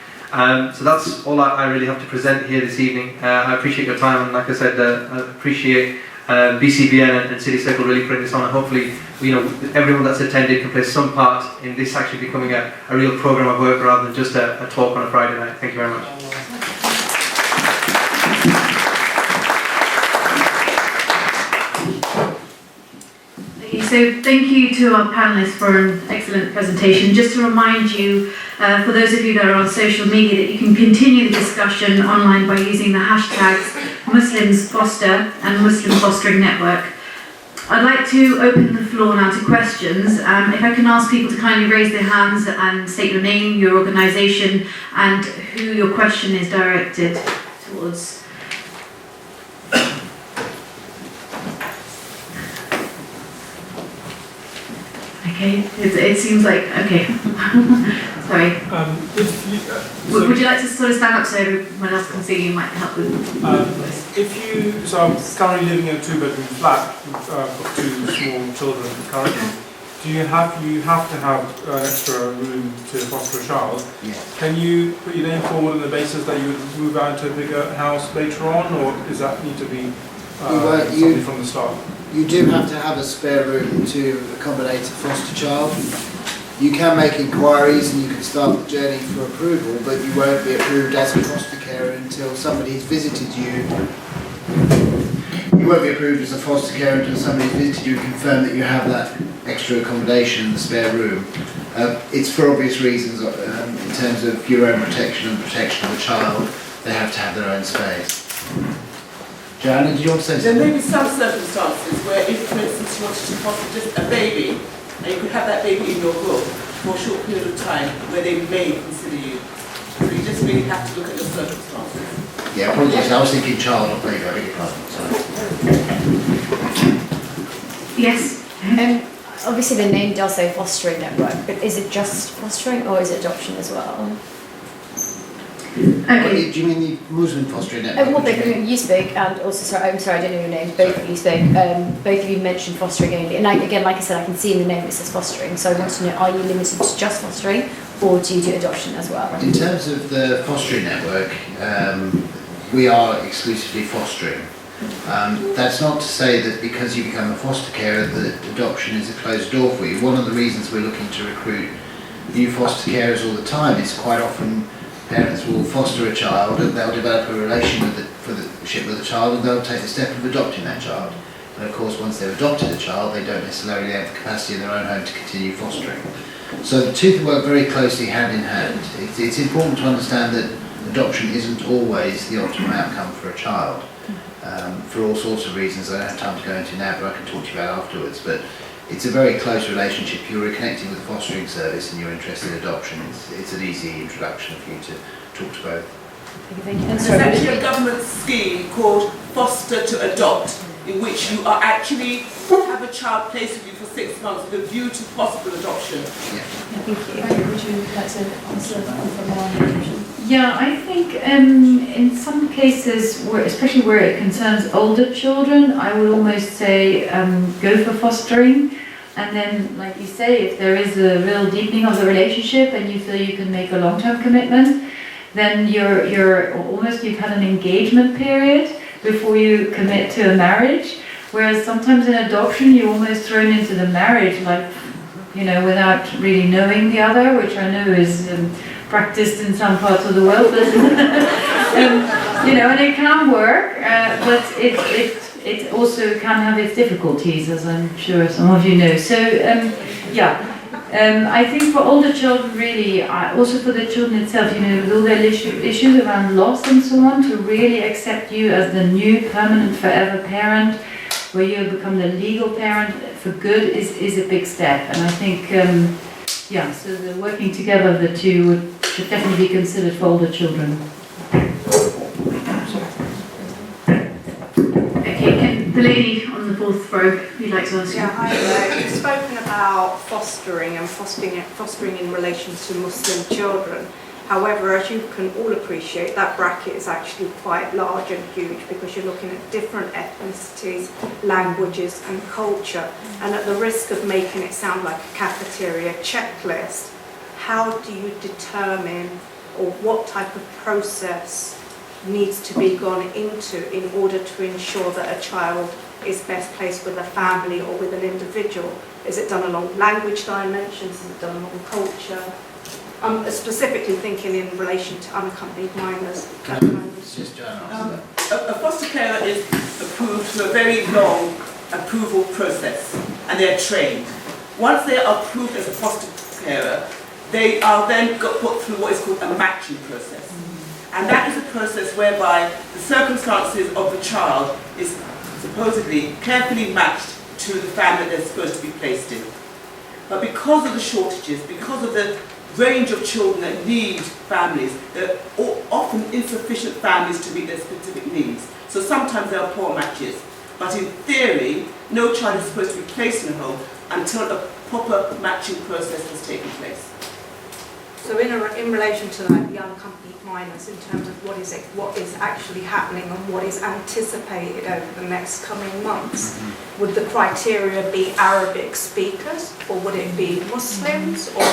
So that's all I really have to present here this evening. I appreciate your time, and like I said, I appreciate BCBN and City Circle really putting this on, and hopefully, everyone that's attended can play some part in this actually becoming a real program of work rather than just a talk on a Friday night. Thank you very much. So thank you to our panellists for an excellent presentation. Just to remind you, for those of you that are on social media, that you can continue the discussion online by using the hashtags Muslims Foster and Muslim Fostering Network. I'd like to open the floor now to questions. If I can ask people to kindly raise their hands and state your name, your organisation, and who your question is directed towards. Okay, it seems like, okay. Sorry. Would you like to sort of stand up so everyone else can see you? Might help with this. So I'm currently living in a 2-bedroom flat with 2 small children currently. Do you have to have an extra room to foster a child? Yes. Can you put your name forward on the basis that you would move out to a bigger house later on, or does that need to be something from the start? You do have to have a spare room to accommodate a foster child. You can make inquiries and you can start the journey for approval, but you won't be approved as a foster carer until somebody's visited you. You won't be approved as a foster carer until somebody's visited you and confirmed that you have that extra accommodation in the spare room. It's for obvious reasons in terms of your own protection and the protection of the child. They have to have their own space. Joanna, did you want to say something? There may be some circumstances where if, for instance, you wanted to foster just a baby, and you could have that baby in your room for a short period of time, where they may consider you. So you just really have to look at the circumstances. Yeah, apologies, I was thinking child, not baby, I beg your pardon. Sorry. Yes? Obviously the name does say fostering network, but is it just fostering or is it adoption as well? Okay. Do you mean the Muslim fostering network? Well, you spoke, and also, I'm sorry, I don't know your name, both of you spoke, both of you mentioned fostering only, and again, like I said, I can see in the name it says fostering, so I want to know, are you limited to just fostering, or do you do adoption as well? In terms of the fostering network, we are exclusively fostering. That's not to say that because you become a foster carer that adoption is a closed door for you. One of the reasons we're looking to recruit new foster carers all the time is quite often parents will foster a child and they'll develop a relationship with the child and they'll take the step of adopting that child. And of course, once they've adopted a child, they don't necessarily have the capacity in their own home to continue fostering. So the two can work very closely hand in hand. It's important to understand that adoption isn't always the optimum outcome for a child. For all sorts of reasons I don't have time to go into now, but I can talk to you about afterwards. But it's a very close relationship. You're reconnecting with the fostering service and you're interested in adoption. It's an easy introduction for you to talk to both. Thank you. There's actually a government scheme called Foster to Adopt, in which you are actually have a child placed with you for 6 months with a view to possible adoption. Yeah. Thank you. Would you like to answer that from our question? Yeah, I think in some cases, especially where it concerns older children, I would almost say go for fostering. And then, like you say, if there is a real deepening of the relationship and you feel you can make a long-term commitment, then you've had an engagement period before you commit to a marriage. Whereas sometimes in adoption, you're almost thrown into the marriage, without really knowing the other, which I know is practiced in some parts of the world, but and it can work, but it also can have its difficulties, as I'm sure some of you know. So I think for older children, really, also for the children itself, with all their issues around loss and so on, to really accept you as the new permanent forever parent, where you become the legal parent for good, is a big step. And I think so the working together of the two should definitely be considered for older children. Okay, and the lady on the fourth row, if you'd like to ask. Yeah, hi there. You've spoken about fostering and fostering in relation to Muslim children. However, as you can all appreciate, that bracket is actually quite large and huge because you're looking at different ethnicities, languages and culture. And at the risk of making it sound like a cafeteria checklist, how do you determine, or what type of process needs to be gone into in order to ensure that a child is best placed with a family or with an individual? Is it done along language dimensions? Is it done along culture? I'm specifically thinking in relation to unaccompanied minors. It's just Joanna. A foster carer is approved through a very long approval process, and they're trained. Once they are approved as a foster carer, they are then put through what is called a matching process. And that is a process whereby the circumstances of the child is supposedly carefully matched to the family they're supposed to be placed in. But because of the shortages, because of the range of children that need families, there are often insufficient families to meet their specific needs. So sometimes there are poor matches. But in theory, no child is supposed to be placed in a home until a proper matching process has taken place. So in relation to like the unaccompanied minors, in terms of what is actually happening and what is anticipated over the next coming months, would the criteria be Arabic speakers, or would it be Muslims, or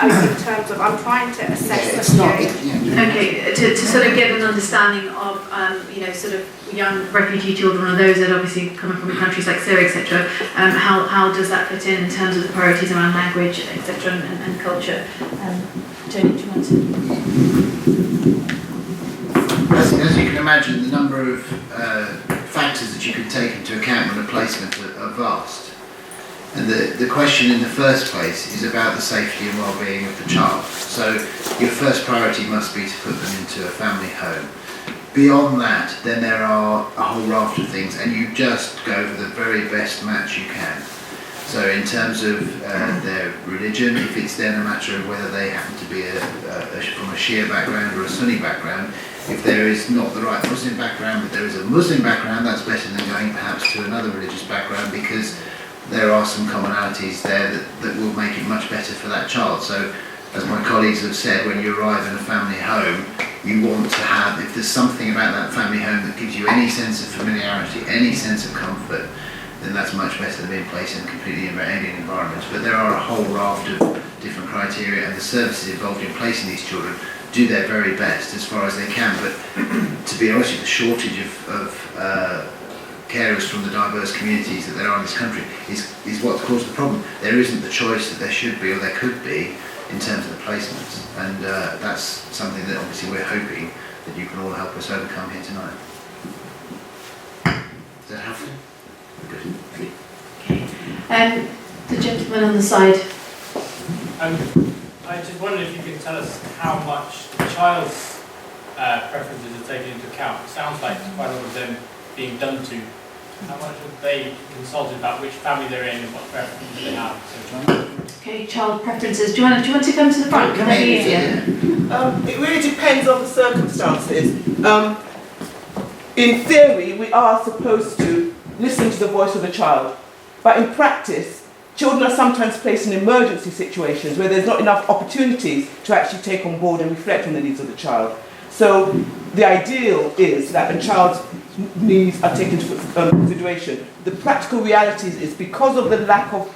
in terms of, I'm trying to assess the change. Okay, to sort of get an understanding of, sort of young refugee children, or those that are obviously coming from countries like Syria, etc., how does that fit in terms of the priorities around language, etc., and culture? Tony, do you want to? As you can imagine, the number of factors that you can take into account when a placement are vast. And the question in the first place is about the safety and well-being of the child. So your first priority must be to put them into a family home. Beyond that, then there are a whole raft of things, and you just go for the very best match you can. So in terms of their religion, if it's then a matter of whether they happen to be from a Shia background or a Sunni background, if there is not the right Muslim background, but there is a Muslim background, that's better than going perhaps to another religious background, because there are some commonalities there that will make it much better for that child. So as my colleagues have said, when you arrive in a family home, you want to have, if there's something about that family home that gives you any sense of familiarity, any sense of comfort, then that's much better than being placed in a completely alien environment. But there are a whole raft of different criteria, and the services involved in placing these children do their very best as far as they can. But to be honest with you, the shortage of carers from the diverse communities that there are in this country is what's caused the problem. There isn't the choice that there should be or there could be in terms of the placements, and that's something that obviously we're hoping that you can all help us overcome here tonight. Does that help? Good. Okay. The gentleman on the side. I just wondered if you could tell us how much the child's preferences are taken into account. It sounds like quite a lot of them being done to. How much have they consulted about which family they're in and what preferences they have? Okay, child preferences. Do you want to come to the front? Come in. It really depends on the circumstances. In theory, we are supposed to listen to the voice of the child, but in practice, children are sometimes placed in emergency situations where there's not enough opportunities to actually take on board and reflect on the needs of the child. So the ideal is that a child's needs are taken into consideration. The practical realities is because of the lack of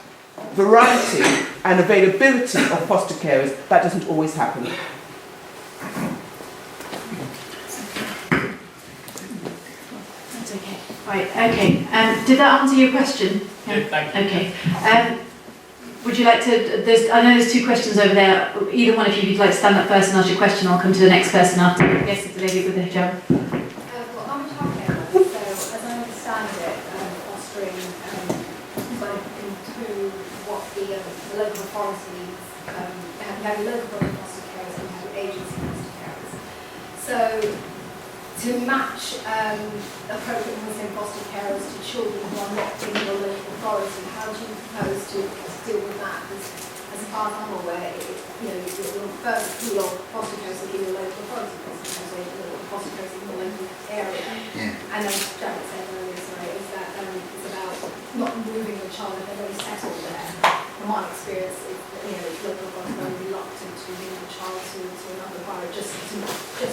variety and availability of foster carers, that doesn't always happen. That's okay. Right, okay. Did that answer your question? Yeah, thank you. Okay. Would you like to, I know there's two questions over there. Either one of you, if you'd like to stand up first and ask your question, I'll come to the next person after. Yes, it's the lady with the hijab. Well, I'm a childcare, so as I understand it, fostering sort of into what the local authorities, you have local body foster carers and you have agency foster carers. So to match appropriate Muslim foster carers to children who are not in your local authority, how do you propose to deal with that? Because as far as I'm aware, your first pool of foster carers will be your local authority foster carers in your local area. Yeah. And as Janet said earlier, is that it's about not moving the child if they're already settled there. From my experience, local authorities are very reluctant to move the child to another borough just to meet a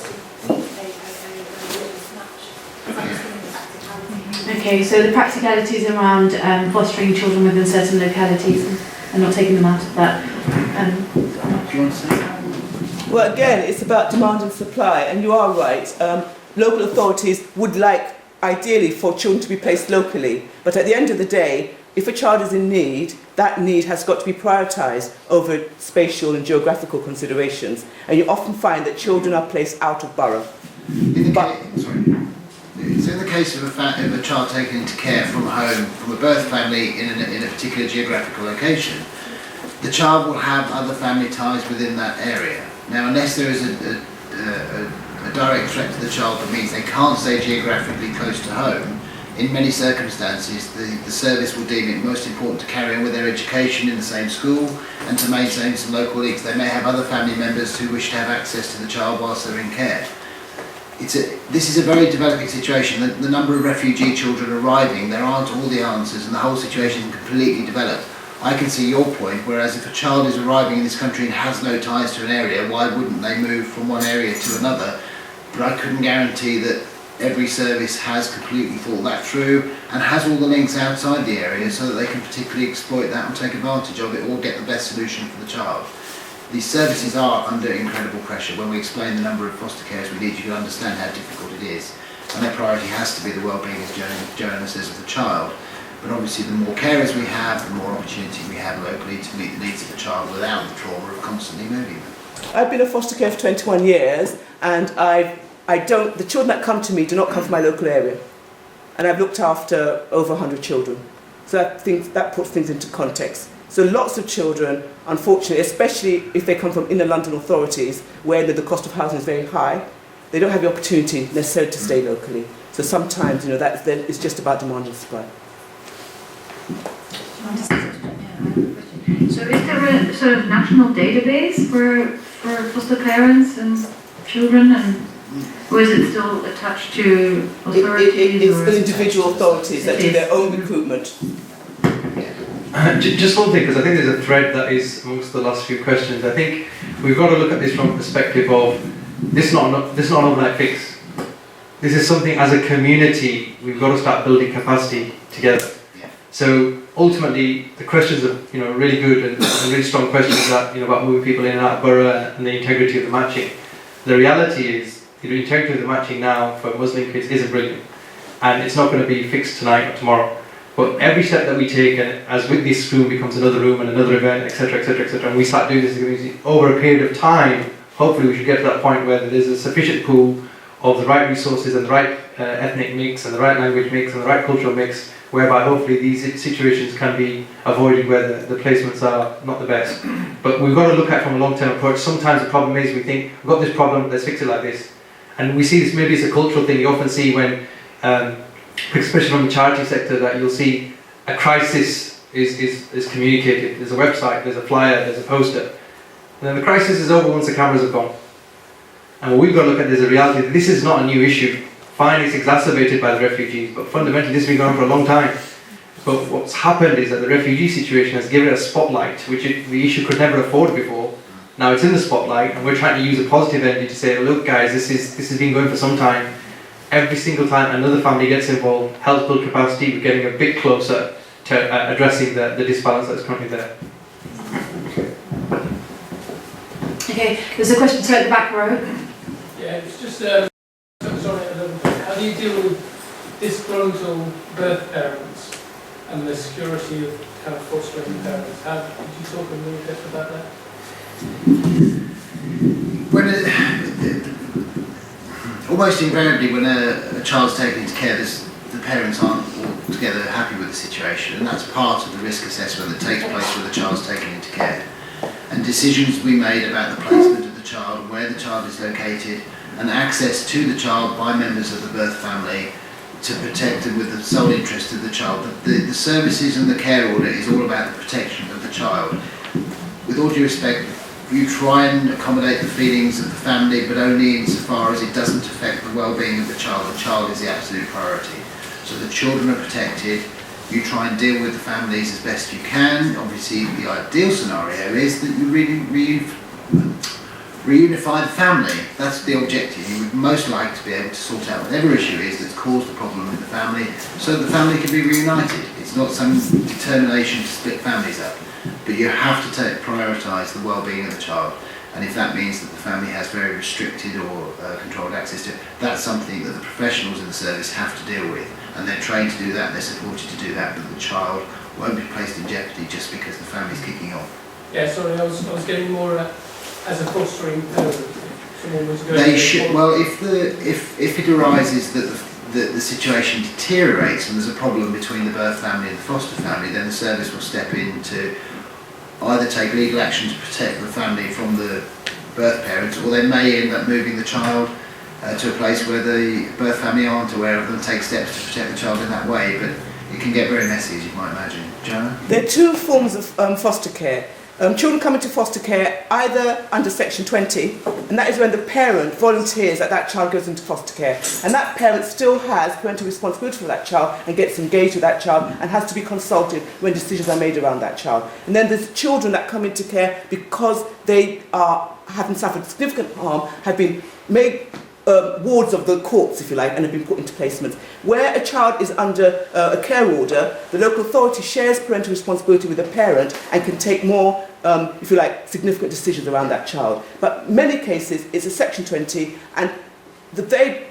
religious match. Okay, so the practicalities around fostering children within certain localities and not taking them out of that. Do you want to say? Well, again, it's about demand and supply, and you are right. local authorities would like, ideally, for children to be placed locally. But at the end of the day, if a child is in need, that need has got to be prioritised over spatial and geographical considerations. And you often find that children are placed out of borough. So in the case of a child taken into care from home, from a birth family in a particular geographical location, the child will have other family ties within that area. Now, unless there is a direct threat to the child that means they can't stay geographically close to home, in many circumstances the service will deem it most important to carry on with their education in the same school and to maintain some local links. They may have other family members who wish to have access to the child whilst they're in care. This is a very developing situation. The number of refugee children arriving, there aren't all the answers and the whole situation is completely developed. I can see your point, whereas if a child is arriving in this country and has no ties to an area, why wouldn't they move from one area to another? But I couldn't guarantee that every service has completely thought that through and has all the links outside the area so that they can particularly exploit that and take advantage of it or get the best solution for the child. These services are under incredible pressure. When we explain the number of foster carers we need, you can understand how difficult it is. And their priority has to be the well-being, as Joanna says, of the child. But obviously the more carers we have, the more opportunity we have locally to meet the needs of the child without the trauma of constantly moving them. I've been a foster carer for 21 years and the children that come to me do not come from my local area. And I've looked after over 100 children. So I think that puts things into context. So lots of children, unfortunately, especially if they come from inner London authorities, where the cost of housing is very high, they don't have the opportunity necessarily to stay locally. So sometimes, it's just about demand and supply. So is there a sort of national database for foster parents and children, or is it still attached to authorities? It's the individual authorities that do their own recruitment. Just one thing, because I think there's a thread that is amongst the last few questions. I think we've got to look at this from a perspective of this is not an overnight fix. This is something as a community we've got to start building capacity together. Yeah. So ultimately, the questions are really good and really strong questions that about moving people in and out of borough and the integrity of the matching. The reality is the integrity of the matching now for Muslim kids isn't brilliant, and it's not going to be fixed tonight or tomorrow. But every step that we take, and as with this room becomes another room and another event, etc., etc., etc., and we start doing this as a community over a period of time, hopefully we should get to that point where there's a sufficient pool of the right resources and the right ethnic mix and the right language mix and the right cultural mix, whereby hopefully these situations can be avoided where the placements are not the best. But we've got to look at it from a long-term approach. Sometimes the problem is we think, we've got this problem, let's fix it like this. And we see this, maybe it's a cultural thing, you often see when especially from the charity sector, that you'll see a crisis is communicated. There's a website, there's a flyer, there's a poster. And then the crisis is over once the cameras have gone. And what we've got to look at is a reality that this is not a new issue. Fine, it's exacerbated by the refugees, but fundamentally this has been going on for a long time. But what's happened is that the refugee situation has given it a spotlight, which the issue could never afford before. Now it's in the spotlight, and we're trying to use a positive energy to say, look guys, this has been going for some time. Every single time another family gets involved, helps build capacity, we're getting a bit closer to addressing the disbalance that's currently there. Okay, there's a question at the back row. Yeah, it's just how do you deal with disgruntled birth parents and the security of kind of fostering parents? Could you talk a little bit about that? Almost invariably, when a child's taken into care, the parents aren't altogether happy with the situation, and that's part of the risk assessment that takes place when the child's taken into care. And decisions we made about the placement of the child, where the child is located, and access to the child by members of the birth family to protect them with the sole interest of the child. The services and the care order is all about the protection of the child. With all due respect, you try and accommodate the feelings of the family, but only insofar as it doesn't affect the well-being of the child. The child is the absolute priority. So the children are protected. You try and deal with the families as best you can. Obviously, the ideal scenario is that you really reunify the family. That's the objective. You would most like to be able to sort out whatever issue is that's caused the problem with the family, so that the family can be reunited. It's not some determination to split families up. But you have to prioritise the well-being of the child. And if that means that the family has very restricted or controlled access to it, that's something that the professionals in the service have to deal with. And they're trained to do that, they're supported to do that, but the child won't be placed in jeopardy just because the family's kicking off. Yeah, sorry, I was getting more as a fostering parent. Someone was going They should, well, if it arises that the situation deteriorates and there's a problem between the birth family and the foster family, then the service will step in to either take legal action to protect the family from the birth parents, or they may end up moving the child to a place where the birth family aren't aware of them, take steps to protect the child in that way, but it can get very messy, as you might imagine. Joanna? There are two forms of foster care. Children come into foster care either under Section 20, and that is when the parent volunteers that child goes into foster care, and that parent still has parental responsibility for that child and gets engaged with that child and has to be consulted when decisions are made around that child. And then there's children that come into care because they are having suffered significant harm, have been made wards of the courts, if you like, and have been put into placements. Where a child is under a care order, the local authority shares parental responsibility with the parent and can take more, if you like, significant decisions around that child. But in many cases, it's a Section 20, and the very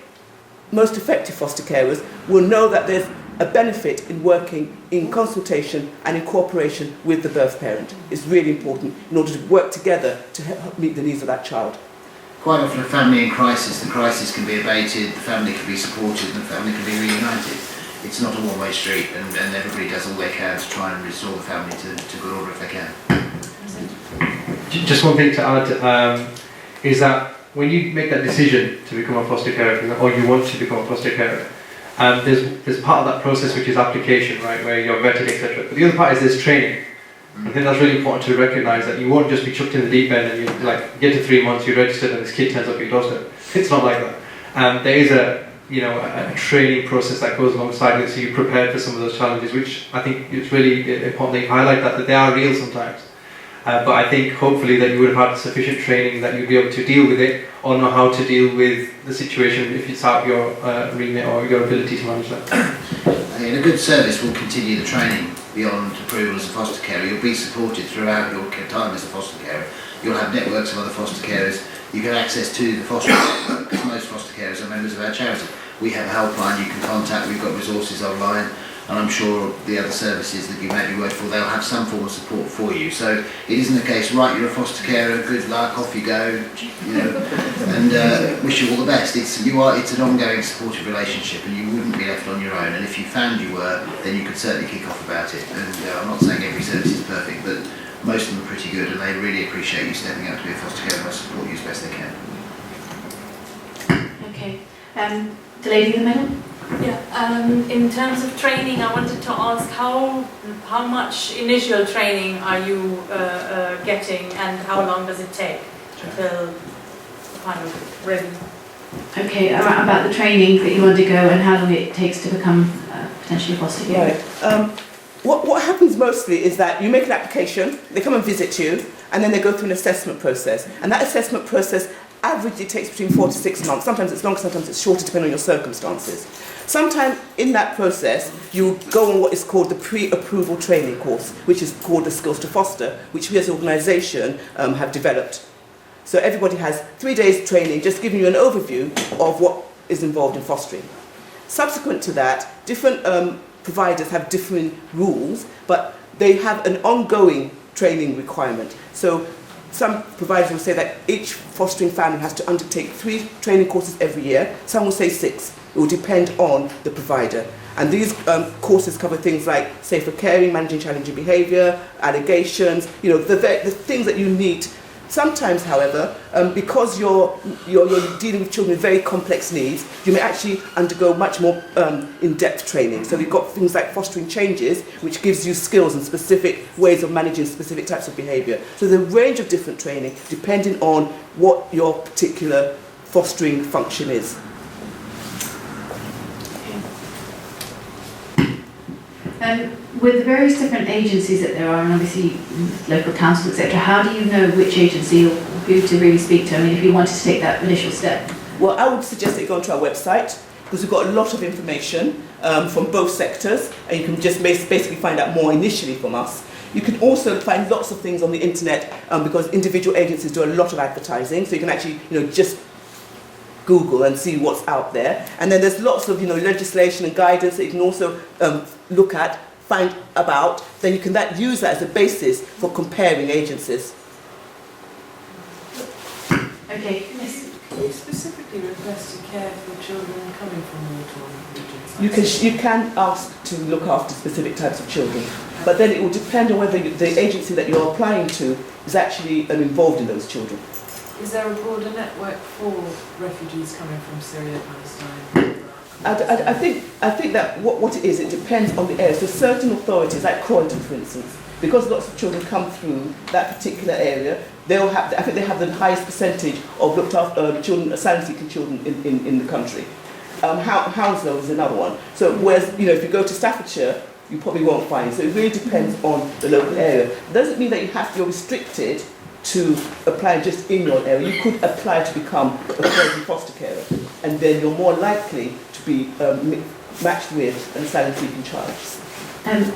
most effective foster carers will know that there's a benefit in working in consultation and in cooperation with the birth parent. It's really important in order to work together to help meet the needs of that child. Quite often a family in crisis, the crisis can be abated, the family can be supported, and the family can be reunited. It's not a one-way street, and everybody does all they can to try and restore the family to good order if they can. Just one thing to add is that when you make that decision to become a foster carer, or you want to become a foster carer, there's part of that process which is application, right, where you're vetted, etc. But the other part is there's training. I think that's really important to recognise, that you won't just be chucked in the deep end and you like get to 3 months, you're registered, and this kid turns up at your doorstep. It's not like that. There is a training process that goes alongside it, so you're prepared for some of those challenges, which I think it's really important that you highlight that they are real sometimes. But I think hopefully that you would have had sufficient training that you'd be able to deal with it, or know how to deal with the situation if it's out of your remit or your ability to manage that. And a good service will continue the training beyond approval as a foster carer. You'll be supported throughout your time as a foster carer. You'll have networks of other foster carers. You get access to the foster network, because most foster carers are members of our charity. We have a helpline you can contact, we've got resources online, and I'm sure the other services that you may be working for, they'll have some form of support for you. So it isn't a case, right, you're a foster carer, good luck, off you go, and wish you all the best. It's an ongoing supportive relationship, and you wouldn't be left on your own. And if you found you were, then you could certainly kick off about it. And I'm not saying every service is perfect, but most of them are pretty good, and they really appreciate you stepping up to be a foster carer and they'll support you as best they can. Okay. The lady in the middle? Yeah, in terms of training, I wanted to ask how much initial training are you getting, and how long does it take until kind of ready? Okay, about the training that you undergo and how long it takes to become potentially a foster carer. Right. What happens mostly is that you make an application, they come and visit you, and then they go through an assessment process. And that assessment process averagely takes between 4 to 6 months. Sometimes it's longer, sometimes it's shorter, depending on your circumstances. Sometime in that process, you go on what is called the pre-approval training course, which is called the Skills to Foster, which we as an organisation have developed. So everybody has 3 days training, just giving you an overview of what is involved in fostering. Subsequent to that, different providers have different rules, but they have an ongoing training requirement. So some providers will say that each fostering family has to undertake 3 training courses every year. Some will say 6. It will depend on the provider. And these courses cover things like safer caring, managing challenging behaviour, allegations, the things that you need. Sometimes, however, because you're dealing with children with very complex needs, you may actually undergo much more in-depth training. So we've got things like fostering changes, which gives you skills and specific ways of managing specific types of behaviour. So there's a range of different training, depending on what your particular fostering function is. With the various different agencies that there are, and obviously local councils, etc., how do you know which agency or who to really speak to? I mean, if you wanted to take that initial step. Well, I would suggest that you go onto our website, because we've got a lot of information from both sectors, and you can just basically find out more initially from us. You can also find lots of things on the internet because individual agencies do a lot of advertising, so you can actually, just Google and see what's out there. And then there's lots of, legislation and guidance that you can also look at, find about. Then you can use that as a basis for comparing agencies. Okay. Can you specifically request to care for children coming from war-torn regions? You can ask to look after specific types of children, but then it will depend on whether the agency that you're applying to is actually involved in those children. Is there a broader network for refugees coming from Syria, Palestine? I think that what it is, it depends on the area. So certain authorities, like Croydon for instance, because lots of children come through that particular area, I think they have the highest percentage of looked after children, asylum-seeking children in the country. Hounslow is another one. So whereas, if you go to Staffordshire, you probably won't find. So it really depends on the local area. It doesn't mean that you're restricted to apply just in your area. You could apply to become a Croydon foster carer, and then you're more likely to be matched with an asylum-seeking child.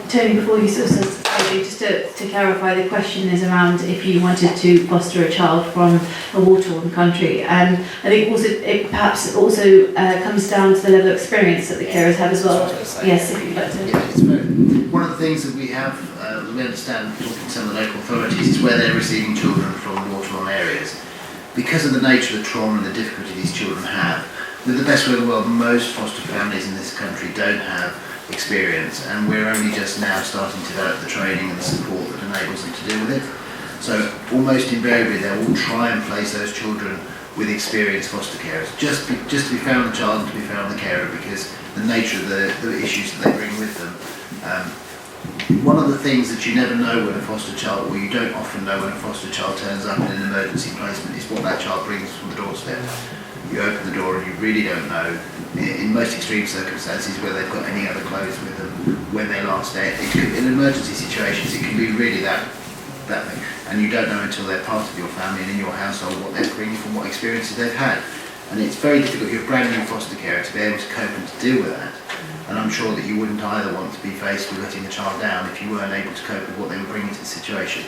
Tony, before you sort of just to clarify, the question is around if you wanted to foster a child from a war-torn country, and I think also it perhaps also comes down to the level of experience that the carers have as well. Yes, if you'd like to. Yeah, it's one of the things that we have, we understand talking to some of the local authorities, is where they're receiving children from war-torn areas. Because of the nature of the trauma and the difficulty these children have, with the best will in the world, most foster families in this country don't have experience, and we're only just now starting to develop the training and the support that enables them to deal with it. So almost invariably they will try and place those children with experienced foster carers, just to be fair on the child and to be fair on the carer, because the nature of the issues that they bring with them. One of the things that you never know when a foster child, or you don't often know when a foster child turns up in an emergency placement, is what that child brings from the doorstep. You open the door and you really don't know, in most extreme circumstances, whether they've got any other clothes with them, when they last ate. In emergency situations, it can be really that thing. And you don't know until they're part of your family and in your household what they're bringing from, what experiences they've had. And it's very difficult if you're a brand new foster carer to be able to cope and to deal with that. And I'm sure that you wouldn't either want to be faced with letting the child down if you weren't able to cope with what they were bringing to the situation.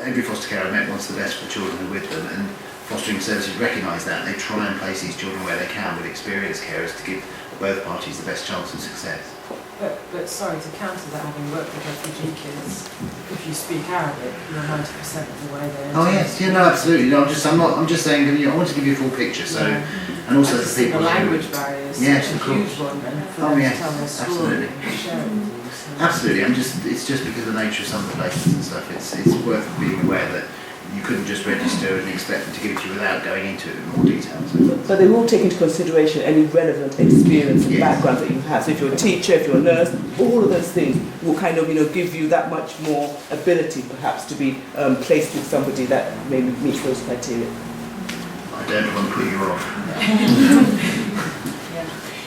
Every foster carer I met wants the best for the children who are with them, and fostering services recognise that. They try and place these children where they can with experienced carers to give both parties the best chance of success. But sorry, to counter that, having worked with refugee kids, if you speak Arabic, you're 90% of the way there. Oh yes, yeah, no, absolutely. No, I'm just saying. I want to give you a full picture. So, yeah. And also for people. The language barriers. Yes, a of course. huge one, and for Oh them yes, to tell their story absolutely. and share it with you. So. Absolutely. It's just because of the nature of some of the places and stuff. It's worth being aware that you couldn't just register and expect them to give it to you without going into it in more detail. But they will take into consideration any relevant experience and background that you have. So if you're a teacher, if you're a nurse, all of those things will kind of, give you that much more ability perhaps to be placed with somebody that maybe meets those criteria. I don't want to put you off.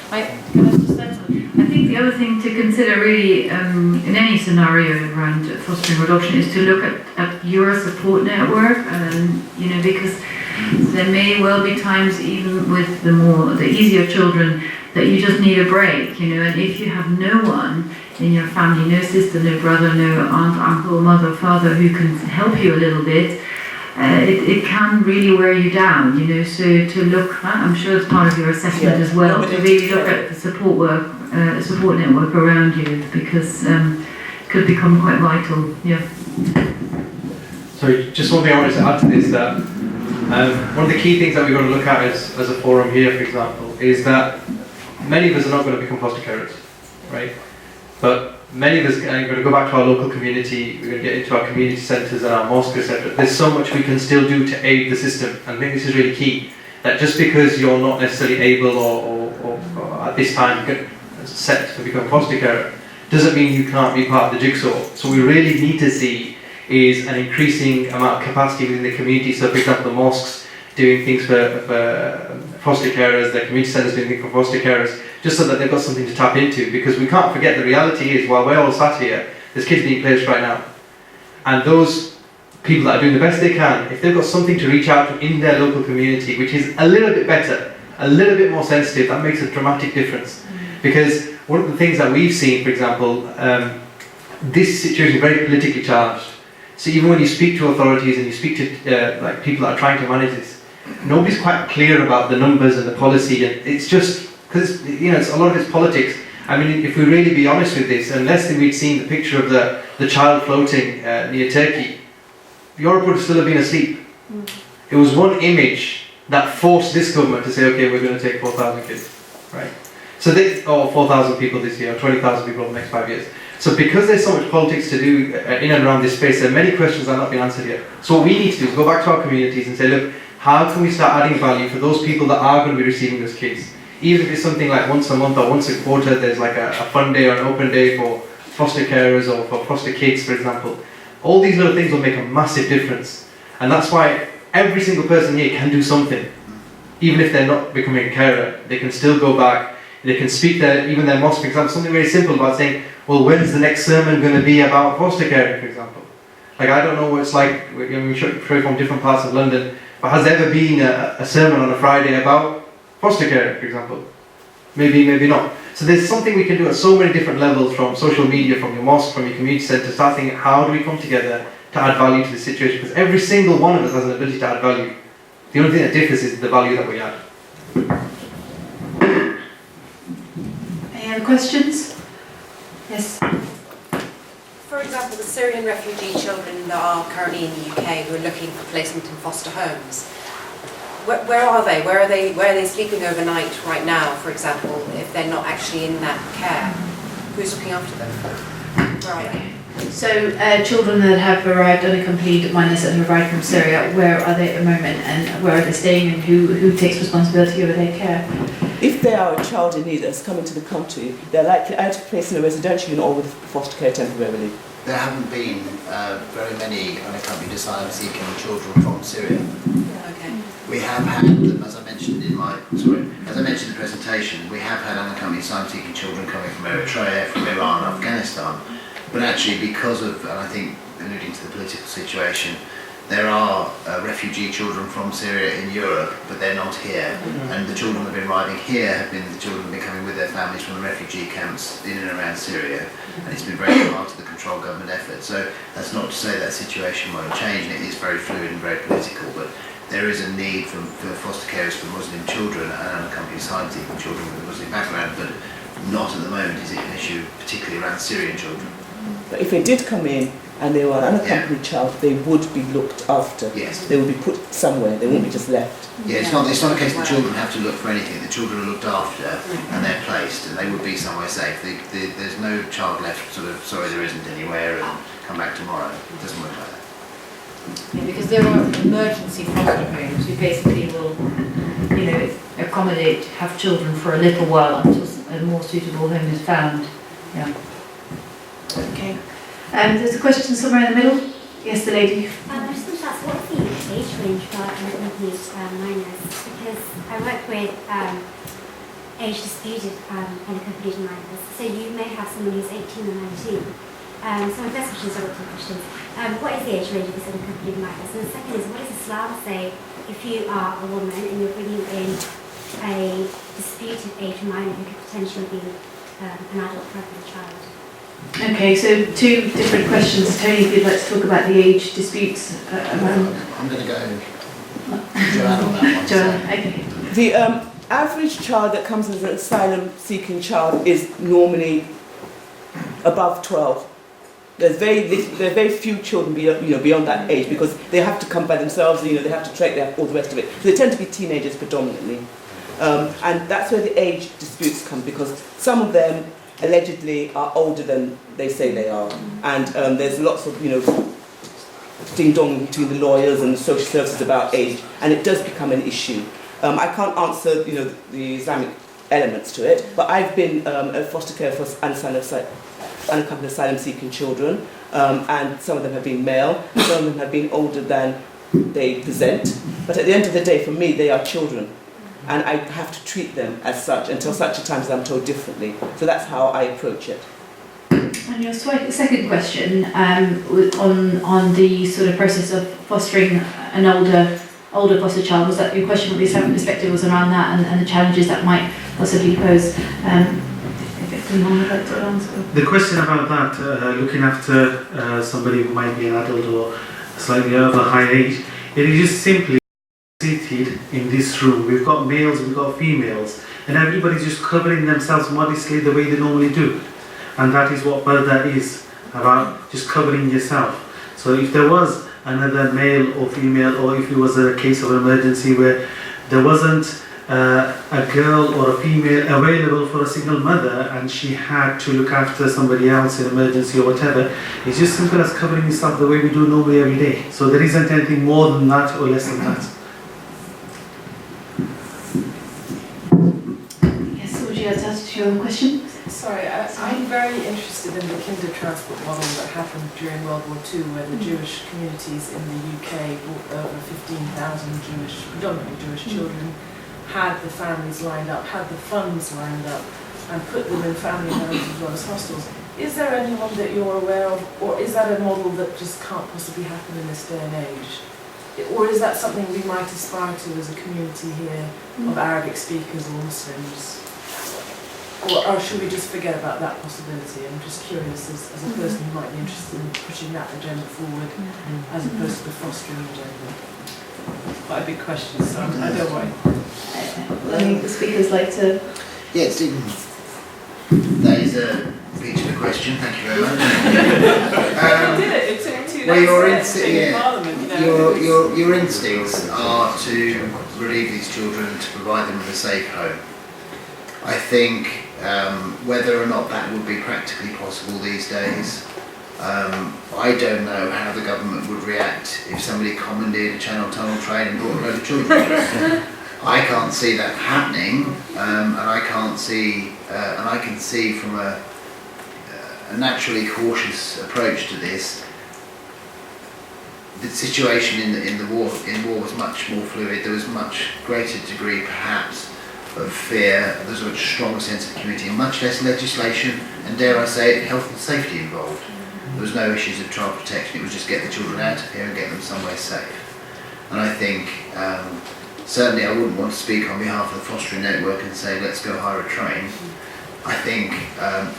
Can I just add something? I think the other thing to consider really in any scenario around fostering or adoption is to look at your support network, because there may well be times even with the easier children that you just need a break, and if you have no one in your family, no sister, no brother, no aunt, uncle, mother, father who can help you a little bit, it can really wear you down, so to look, I'm sure it's part of your assessment as well, to really look at the support network around you, because it could become quite vital. So just one thing I wanted to add to this, that one of the key things that we're going to look at as a forum here, for example, is that many of us are not going to become foster carers, right? But many of us are going to go back to our local community, we're going to get into our community centres and our mosques, etc. There's so much we can still do to aid the system, and I think this is really key, that just because you're not necessarily able or at this time set to become foster carer, doesn't mean you can't be part of the jigsaw. So we really need to see is an increasing amount of capacity within the community. So for example, the mosques doing things for foster carers, the community centres doing things for foster carers, just so that they've got something to tap into, because we can't forget the reality is, while we're all sat here, there's kids being placed right now. And those people that are doing the best they can, if they've got something to reach out to in their local community, which is a little bit better, a little bit more sensitive, that makes a dramatic difference. Because one of the things that we've seen, for example, this situation is very politically charged. So even when you speak to authorities and you speak to like people that are trying to manage this, nobody's quite clear about the numbers and the policy, and it's just because it's a lot of it's politics. I mean, if we really be honest with this, unless we'd seen the picture of the child floating near Turkey, Europe would still have been asleep. It was one image that forced this government to say, okay, we're going to take 4,000 kids, right? So or 4,000 people this year, or 20,000 people over the next 5 years. So because there's so much politics to do in and around this space, there are many questions that have not been answered yet. So what we need to do is go back to our communities and say, look, how can we start adding value for those people that are going to be receiving those kids? Even if it's something like once a month or once a quarter, there's like a fun day or an open day for foster carers or for foster kids, for example. All these little things will make a massive difference. And that's why every single person here can do something. Even if they're not becoming a carer, they can still go back, they can speak even their mosque, for example, something very simple about saying, well, when's the next sermon going to be about foster caring, for example? Like, I don't know what it's like, we're from different parts of London, but has there ever been a sermon on a Friday about foster care, for example? Maybe, maybe not. So there's something we can do at so many different levels, from social media, from your mosque, from your community centre, start thinking, how do we come together to add value to the situation? Because every single one of us has an ability to add value. The only thing that differs is the value that we add. Any other questions? Yes. For example, the Syrian refugee children that are currently in the UK who are looking for placement in foster homes, where are they? Where are they sleeping overnight right now, for example, if they're not actually in that care? Who's looking after them? Where are they? So children that have arrived unaccompanied minors that have arrived from Syria, where are they at the moment and where are they staying and who takes responsibility over their care? If they are a child in need that's coming to the country, they're likely either placed in a residential unit or with foster care temporarily. There haven't been very many unaccompanied asylum-seeking children from Syria. Okay. We have had them, as I mentioned in the presentation, we have had unaccompanied asylum-seeking children coming from Eritrea, from Iran, and Afghanistan. But actually, because of, and I think alluding to the political situation, there are refugee children from Syria in Europe, but they're not here. And the children that have been arriving here have been the children who have been coming with their families from the refugee camps in and around Syria. And it's been very part of the control government effort. So that's not to say that situation won't change, and it is very fluid and very political, but there is a need for foster carers for Muslim children and unaccompanied asylum-seeking children with a Muslim background, but not at the moment is it an issue particularly around Syrian children. But if they did come in and they were an unaccompanied child, they would be looked after. Yes. They would be put somewhere, they won't be just left. Yeah, it's not a case that children have to look for anything. The children are looked after and they're placed and they would be somewhere safe. There's no child left sort of, sorry there isn't anywhere and come back tomorrow. It doesn't work like that. Yeah, because there are emergency foster homes who basically will, accommodate, have children for a little while until a more suitable home is found. Yeah. Okay. There's a question somewhere in the middle. Yes, the lady. I just want to ask, what's the age range for unaccompanied minors? Because I work with age-disputed unaccompanied minors. So you may have someone who's 18 or 19. So my first question is two questions. What is the age range of these unaccompanied minors? And the second is, what does Islam say if you are a woman and you're bringing in a disputed age minor who could potentially be an adult pregnant child? Okay, so two different questions. Tony, if you'd like to talk about the age disputes around. I'm going to go Joanne on that one. Joanne, okay. The average child that comes as an asylum-seeking child is normally above 12. There's very few children beyond that age because they have to come by themselves. They have to trek, they have all the rest of it. So they tend to be teenagers predominantly, and that's where the age disputes come because some of them allegedly are older than they say they are, and there's lots of ding-dong between the lawyers and the social services about age, and it does become an issue. I can't answer the Islamic elements to it, but I've been a foster care for unaccompanied asylum-seeking children, and some of them have been male, some of them have been older than they present, but at the end of the day, for me, they are children. And I have to treat them as such until such a time as I'm told differently. So that's how I approach it. And your second question on the sort of process of fostering an older foster child, was that your question from the Islamic perspective was around that and the challenges that might possibly pose? Someone would like to answer. The question about that, looking after somebody who might be an adult or slightly over high age, it is just simply seated in this room. We've got males, we've got females, and everybody's just covering themselves modestly the way they normally do. And that is what Parda is about, just covering yourself. So if there was another male or female, or if it was a case of emergency where there wasn't a girl or a female available for a single mother and she had to look after somebody else in emergency or whatever, it's just simple as covering yourself the way we do normally every day. So there isn't anything more than that or less than that. Yes, would you like to ask your question? Sorry, I'm very interested in the kinder transport model that happened during World War II, where the Jewish communities in the UK brought over 15,000 predominantly Jewish children, had the families lined up, had the funds lined up, and put them in family homes as well as hostels. Is there anyone that you're aware of, or is that a model that just can't possibly happen in this day and age? Or is that something we might aspire to as a community here of Arabic speakers or Muslims? Or should we just forget about that possibility? I'm just curious as a person who might be interested in pushing that agenda forward as opposed to the fostering agenda. Quite a big question, so I don't worry. I think the speakers like to... Yeah, Stephen. That is a bit of a question, thank you very much. I did it, it took 2 days in Parliament, you know. Your instincts are to relieve these children, to provide them with a safe home. I think whether or not that would be practically possible these days, I don't know how the government would react if somebody commandeered a Channel Tunnel train and brought a load of children. I can't see that happening, and I can see from a naturally cautious approach to this. The situation in war was much more fluid. There was much greater degree, perhaps, of fear. There's a much stronger sense of community, and much less legislation, and dare I say it, health and safety involved. There was no issues of child protection. It was just get the children out of here and get them somewhere safe. And I think certainly I wouldn't want to speak on behalf of the fostering network and say let's go hire a train. I think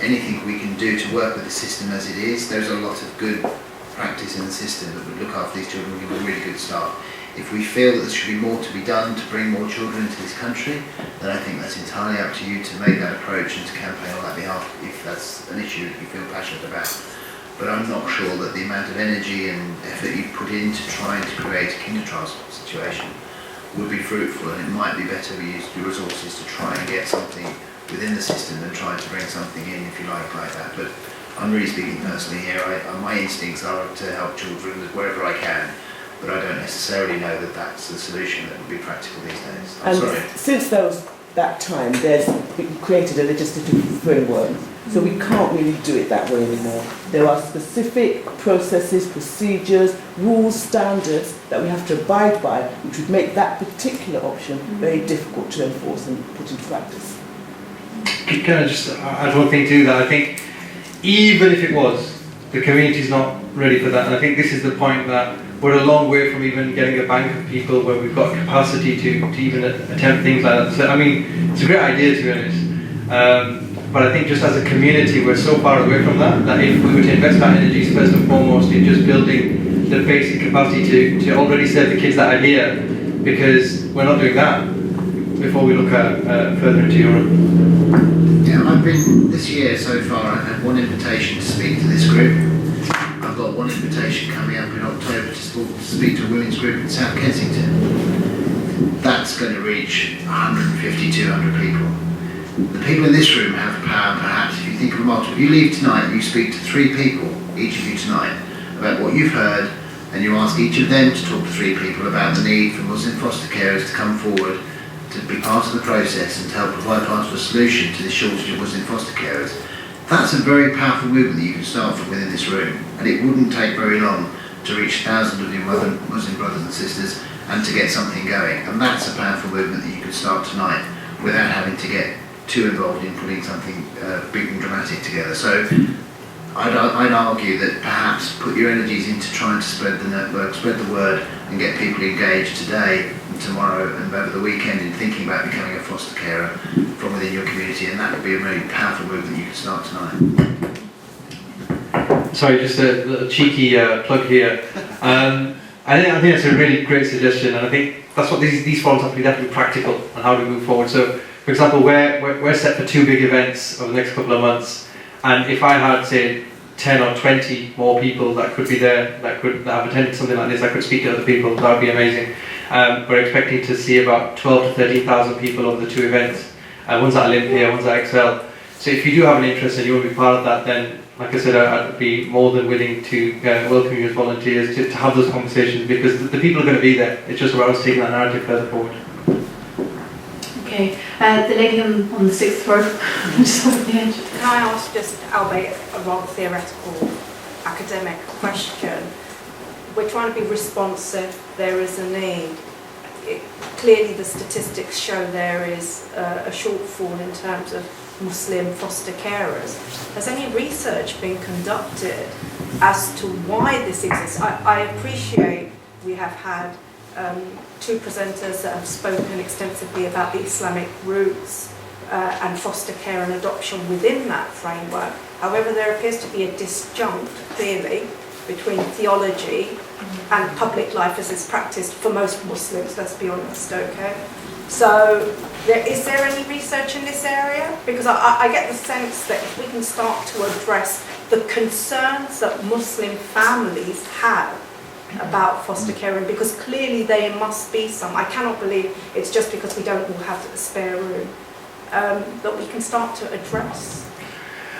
anything we can do to work with the system as it is, there's a lot of good practice in the system that would look after these children and give them a really good start. If we feel that there should be more to be done to bring more children into this country, then I think that's entirely up to you to make that approach and to campaign on that behalf if that's an issue that you feel passionate about. But I'm not sure that the amount of energy and effort you put into trying to create a kinder transport situation would be fruitful, and it might be better we use the resources to try and get something within the system than trying to bring something in, if you like that. But I'm really speaking personally here. My instincts are to help children wherever I can, but I don't necessarily know that that's the solution that would be practical these days. I'm sorry. Since that time, there's been created a legislative framework, so we can't really do it that way anymore. There are specific processes, procedures, rules, standards that we have to abide by, which would make that particular option very difficult to enforce and put into practice. Can I just add one thing to that? I think even if it was, the community's not ready for that, and I think this is the point that we're a long way from even getting a bank of people where we've got capacity to even attempt things like that. So I mean, it's a great idea, to be honest. But I think just as a community, we're so far away from that if we were to invest our energies first and foremost in just building the basic capacity to already serve the kids that are here, because we're not doing that before we look at further into Europe. Yeah, I've been this year so far. I've had one invitation to speak to this group. I've got one invitation coming up in October to speak to a women's group in South Kensington. That's going to reach 150, 200 people. The people in this room have power, perhaps, if you think of a multiple. If you leave tonight and you speak to 3 people, each of you tonight, about what you've heard, and you ask each of them to talk to 3 people about the need for Muslim foster carers to come forward to be part of the process and to help provide part of a solution to the shortage of Muslim foster carers, that's a very powerful movement that you can start from within this room, and it wouldn't take very long to reach thousands of your Muslim brothers and sisters and to get something going. And that's a powerful movement that you could start tonight without having to get too involved in putting something big and dramatic together. So I'd argue that perhaps put your energies into trying to spread the network, spread the word, and get people engaged today and tomorrow and over the weekend in thinking about becoming a foster carer from within your community, and that would be a really powerful move that you could start tonight. Sorry, just a little cheeky plug here. I think that's a really great suggestion, and I think that's what these forums have to be definitely practical on how to move forward. So, for example, we're set for 2 big events over the next couple of months. And if I had, say, 10 or 20 more people that could be there, that have attended something like this, I could speak to other people, that would be amazing. We're expecting to see about 12 to 13,000 people over the 2 events. One's at Olympia, one's at Excel. So if you do have an interest and you want to be part of that, then, like I said, I'd be more than willing to welcome you as volunteers to have those conversations, because the people are going to be there. It's just about us taking that narrative further forward. Okay, the lady on the 6th row, just over the edge. Can I ask, just albeit a rather theoretical academic question? We're trying to be responsive, there is a need. Clearly the statistics show there is a shortfall in terms of Muslim foster carers. Has any research been conducted as to why this exists? I appreciate we have had 2 presenters that have spoken extensively about the Islamic roots and foster care and adoption within that framework. However, there appears to be a disjunct, clearly, between theology and public life as it's practiced for most Muslims, let's be honest, okay? So, is there any research in this area? Because I get the sense that if we can start to address the concerns that Muslim families have about foster caring, because clearly there must be some. I cannot believe it's just because we don't all have the spare room that we can start to address.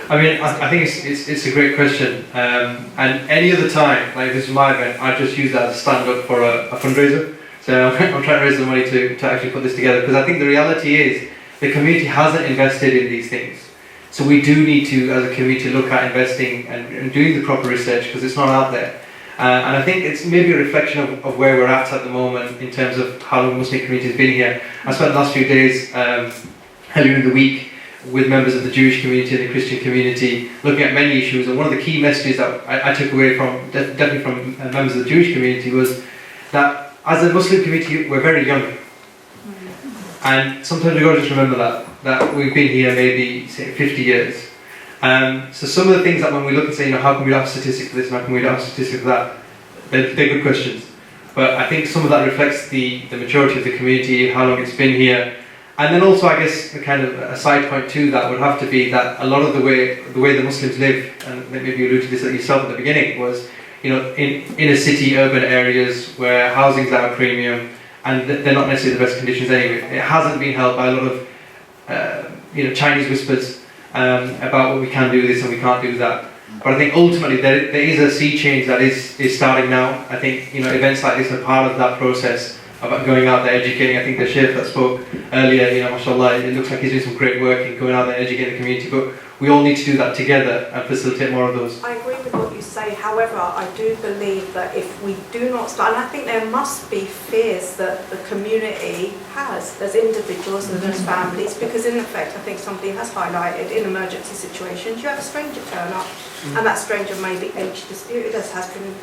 I mean, I think it's a great question, and any other time, like this is my event, I just use that as a stand-up for a fundraiser. So I'm trying to raise the money to actually put this together, because I think the reality is the community hasn't invested in these things. So we do need to, as a community, look at investing and doing the proper research, because it's not out there. And I think it's maybe a reflection of where we're at the moment in terms of how long the Muslim community has been here. I spent the last few days earlier in the week with members of the Jewish community and the Christian community looking at many issues, and one of the key messages that I took away from, definitely from members of the Jewish community, was that as a Muslim community we're very young, and sometimes we've got to just remember that we've been here maybe, say, 50 years. So some of the things that when we look and say, how can we have a statistic for this and how can we have a statistic for that, they're good questions. But I think some of that reflects the maturity of the community, how long it's been here. And then also, I guess, a kind of a side point to that would have to be that a lot of the way the Muslims live, and maybe you alluded to this yourself at the beginning, was, in inner city, urban areas where housing's at a premium, and they're not necessarily the best conditions anyway. It hasn't been helped by a lot of, Chinese whispers about what we can do this and we can't do that. But I think ultimately there is a sea change that is starting now. I think events like this are part of that process about going out there educating. I think the Sheikh that spoke earlier, mashallah, it looks like he's doing some great work in going out there and educating the community, but we all need to do that together and facilitate more of those. I agree with what you say. However, I do believe that if we do not start, and I think there must be fears that the community has, there's individuals and there's families, because in effect, I think somebody has highlighted, in emergency situations, you have a stranger turn up, and that stranger may be age disputed, as has been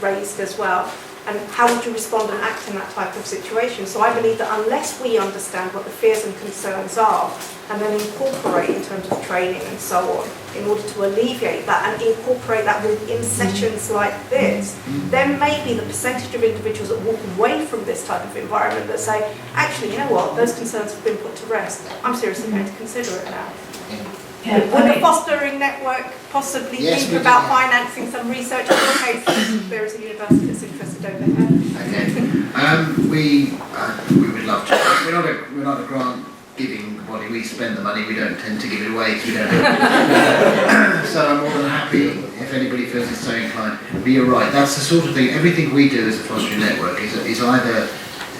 raised as well. And how would you respond and act in that type of situation? So I believe that unless we understand what the fears and concerns are, and then incorporate in terms of training and so on, in order to alleviate that and incorporate that within sessions like this, then maybe the percentage of individuals that walk away from this type of environment that say, actually, you know what, those concerns have been put to rest, I'm seriously going to consider it now. Yeah, Would the fostering network possibly think about financing some research in your case? There is a university that's interested over here. Okay. We would love to. We're not a grant giving body. We spend the money. We don't tend to give it away. So so I'm more than happy if anybody feels it's so inclined. But you're right. That's the sort of thing. Everything we do as a fostering network is either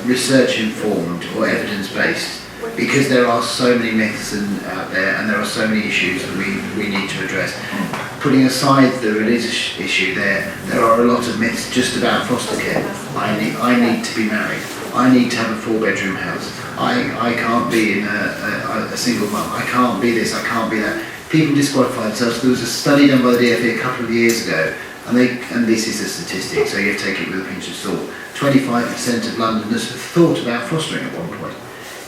research informed or evidence based. Because there are so many myths out there, and there are so many issues that we need to address. Putting aside the religious issue, there are a lot of myths just about foster care. I need to be married. I need to have a 4-bedroom house. I can't be in a single mum. I can't be this. I can't be that. people disqualify themselves. There was a study done by the DfE a couple of years ago, and this is a statistic, so you have to take it with a pinch of salt. 25% of Londoners have thought about fostering at one point.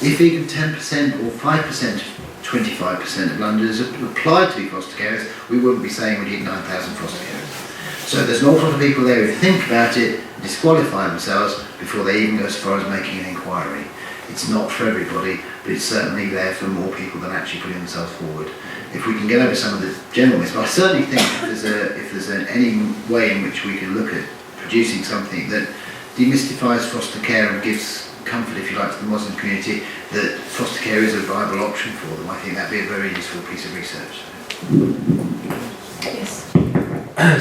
If even 10% or 5%, 25% of Londoners have applied to be foster carers, we wouldn't be saying we need 9,000 foster carers. So there's an awful lot of people there who think about it, disqualify themselves before they even go as far as making an inquiry. It's not for everybody, but it's certainly there for more people than actually putting themselves forward. If we can get over some of the general myths, but I certainly think if there's any way in which we can look at producing something that demystifies foster care and gives comfort, if you like, to the Muslim community, that foster care is a viable option for them, I think that'd be a very useful piece of research. Yes.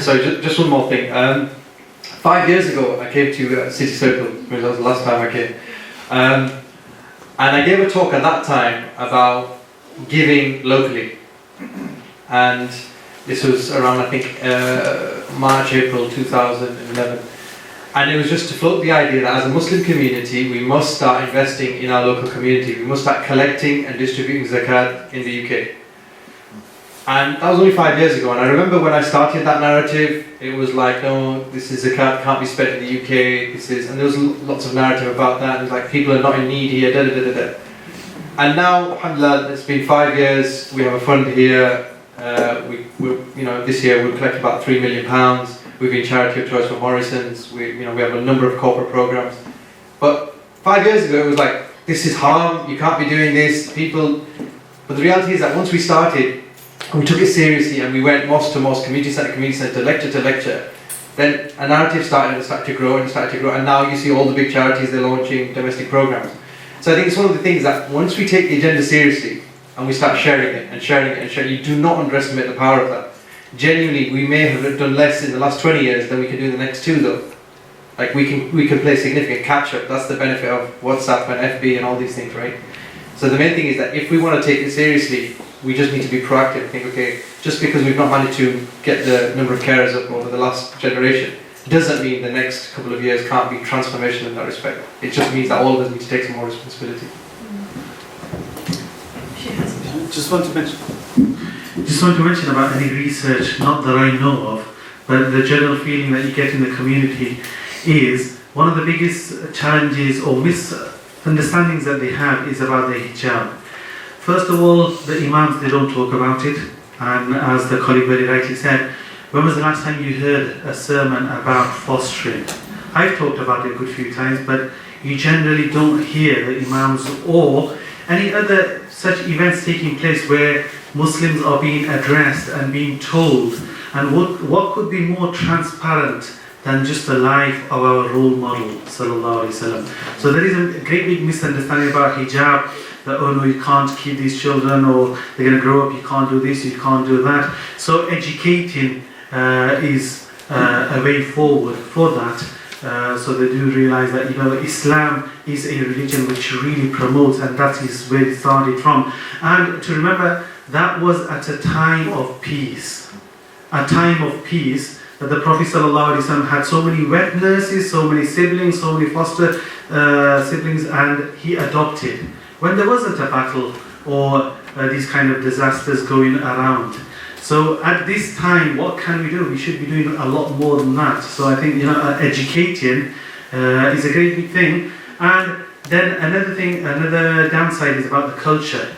So just one more thing. 5 years ago, I came to City Circle, which was the last time I came, and I gave a talk at that time about giving locally, and this was around, I think, March, April 2011, and it was just to float the idea that as a Muslim community, we must start investing in our local community. We must start collecting and distributing zakat in the UK. And that was only 5 years ago, and I remember when I started that narrative, it was like, no, this is zakat, can't be spent in the UK, and there was lots of narrative about that, and it was like, people are not in need here, da da da da da. And now, alhamdulillah, it's been 5 years, we have a fund here, this year we've collected about £3 million, we've been charity of choice for Morrison's, we have a number of corporate programs. But 5 years ago it was like, this is haram, you can't be doing this, but the reality is that once we started, we took it seriously and we went mosque to mosque, community centre, lecture to lecture, then a narrative started to grow, and now you see all the big charities, they're launching domestic programs. So I think it's one of the things that once we take the agenda seriously and we start sharing it, you do not underestimate the power of that. Genuinely, we may have done less in the last 20 years than we can do in the next 2 though. Like we can play significant catch up. That's the benefit of WhatsApp and FB and all these things, right? So the main thing is that if we want to take it seriously, we just need to be proactive. Think, okay, just because we've not managed to get the number of carers up over the last generation, doesn't mean the next couple of years can't be transformational in that respect. It just means that all of us need to take some more responsibility. Just want to mention about any research, not that I know of, but the general feeling that you get in the community is one of the biggest challenges or misunderstandings that they have is about the hijab. First of all, the imams, they don't talk about it, and as the colleague very rightly said, when was the last time you heard a sermon about fostering? I've talked about it a good few times, but you generally don't hear the imams or any other such events taking place where Muslims are being addressed and being told. And what could be more transparent than just the life of our role model, sallallahu alaihi wasallam. So there is a great big misunderstanding about hijab, that, oh no, you can't keep these children, or they're going to grow up, you can't do this, you can't do that. So educating is a way forward for that. So they do realize that, Islam is a religion which really promotes, and that is where it started from. And to remember, that was at a time of peace. A time of peace, that the Prophet ﷺ had so many wet nurses, so many siblings, so many foster siblings, and he adopted. When there wasn't a battle or these kind of disasters going around. So at this time, what can we do? We should be doing a lot more than that. So I think, educating is a great big thing. And then another downside is about the culture.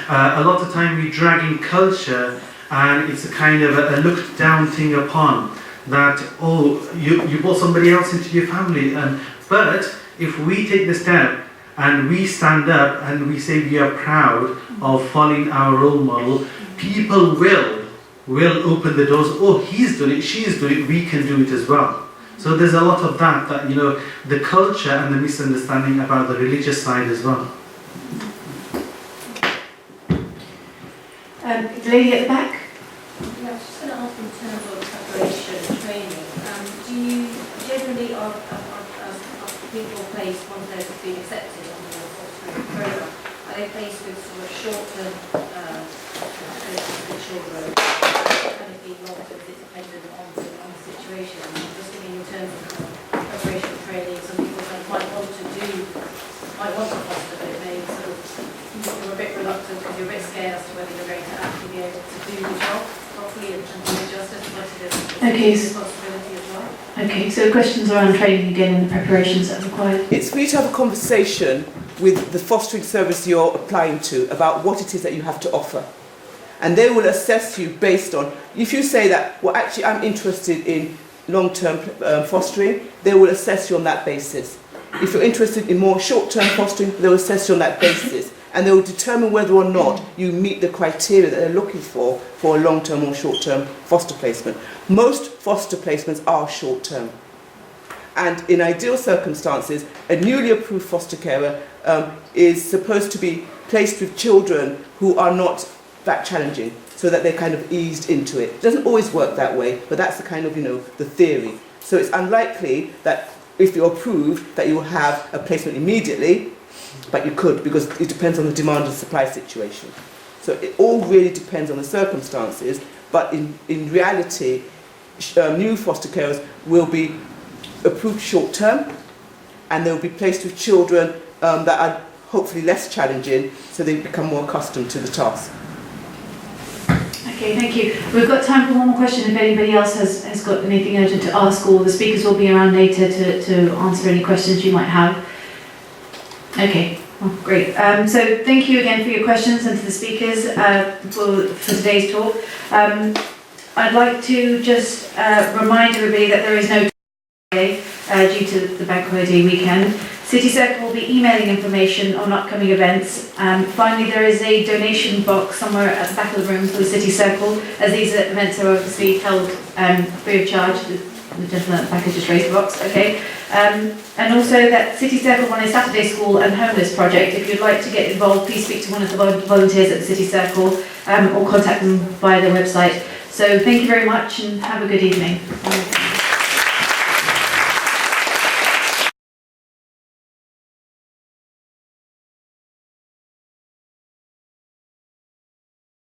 A lot of time we drag in culture, and it's a kind of a looked down thing upon that, oh, you brought somebody else into your family. But if we take the step and we stand up and we say we are proud of following our role model, people will open the doors. Oh, he's done it, she's done it, we can do it as well. So there's a lot of that the culture and the misunderstanding about the religious side as well. The lady at the back. Yeah, I was just going to ask in terms of preparation and training. Do you generally are people placed once they've been accepted on the fostering program? Are they placed with sort of short-term children? Can it be long-term? Is it dependent on the situation? I'm just thinking in terms of preparation and training. Some people might want to foster, but it may sort of you're a bit reluctant because you're a bit scared as to whether you're going to actually be able to Okay. responsibility as well. Okay, so questions around training again and the preparations that are required. It's for you to have a conversation with the fostering service you're applying to about what it is that you have to offer. And they will assess you based on, if you say that, well, actually, I'm interested in long-term fostering, they will assess you on that basis. If you're interested in more short-term fostering, they will assess you on that basis. And they will determine whether or not you meet the criteria that they're looking for a long-term or short-term foster placement. Most foster placements are short-term. And in ideal circumstances, a newly approved foster carer is supposed to be placed with children who are not that challenging, so that they're kind of eased into it. It doesn't always work that way, but that's the kind of, the theory. So it's unlikely that if you're approved that you will have a placement immediately, but you could, because it depends on the demand and supply situation. So it all really depends on the circumstances, but in reality, new foster carers will be approved short term, and they'll be placed with children that are hopefully less challenging, so they become more accustomed to the task. Okay, thank you. We've got time for one more question if anybody else has got anything urgent to ask, or the speakers will be around later to answer any questions you might have. Okay, well, great. So thank you again for your questions and to the speakers for today's talk. I'd like to just remind everybody that there is no today due to the bank holiday weekend. City Circle will be emailing information on upcoming events. Finally, there is a donation box somewhere at the back of the room for the City Circle, as these events are obviously held free of charge. The gentleman at the back has just raised the box, okay. And also that City Circle run a Saturday school and homeless project. If you'd like to get involved, please speak to one of the volunteers at the City Circle or contact them via their website. So thank you very much and have a good evening.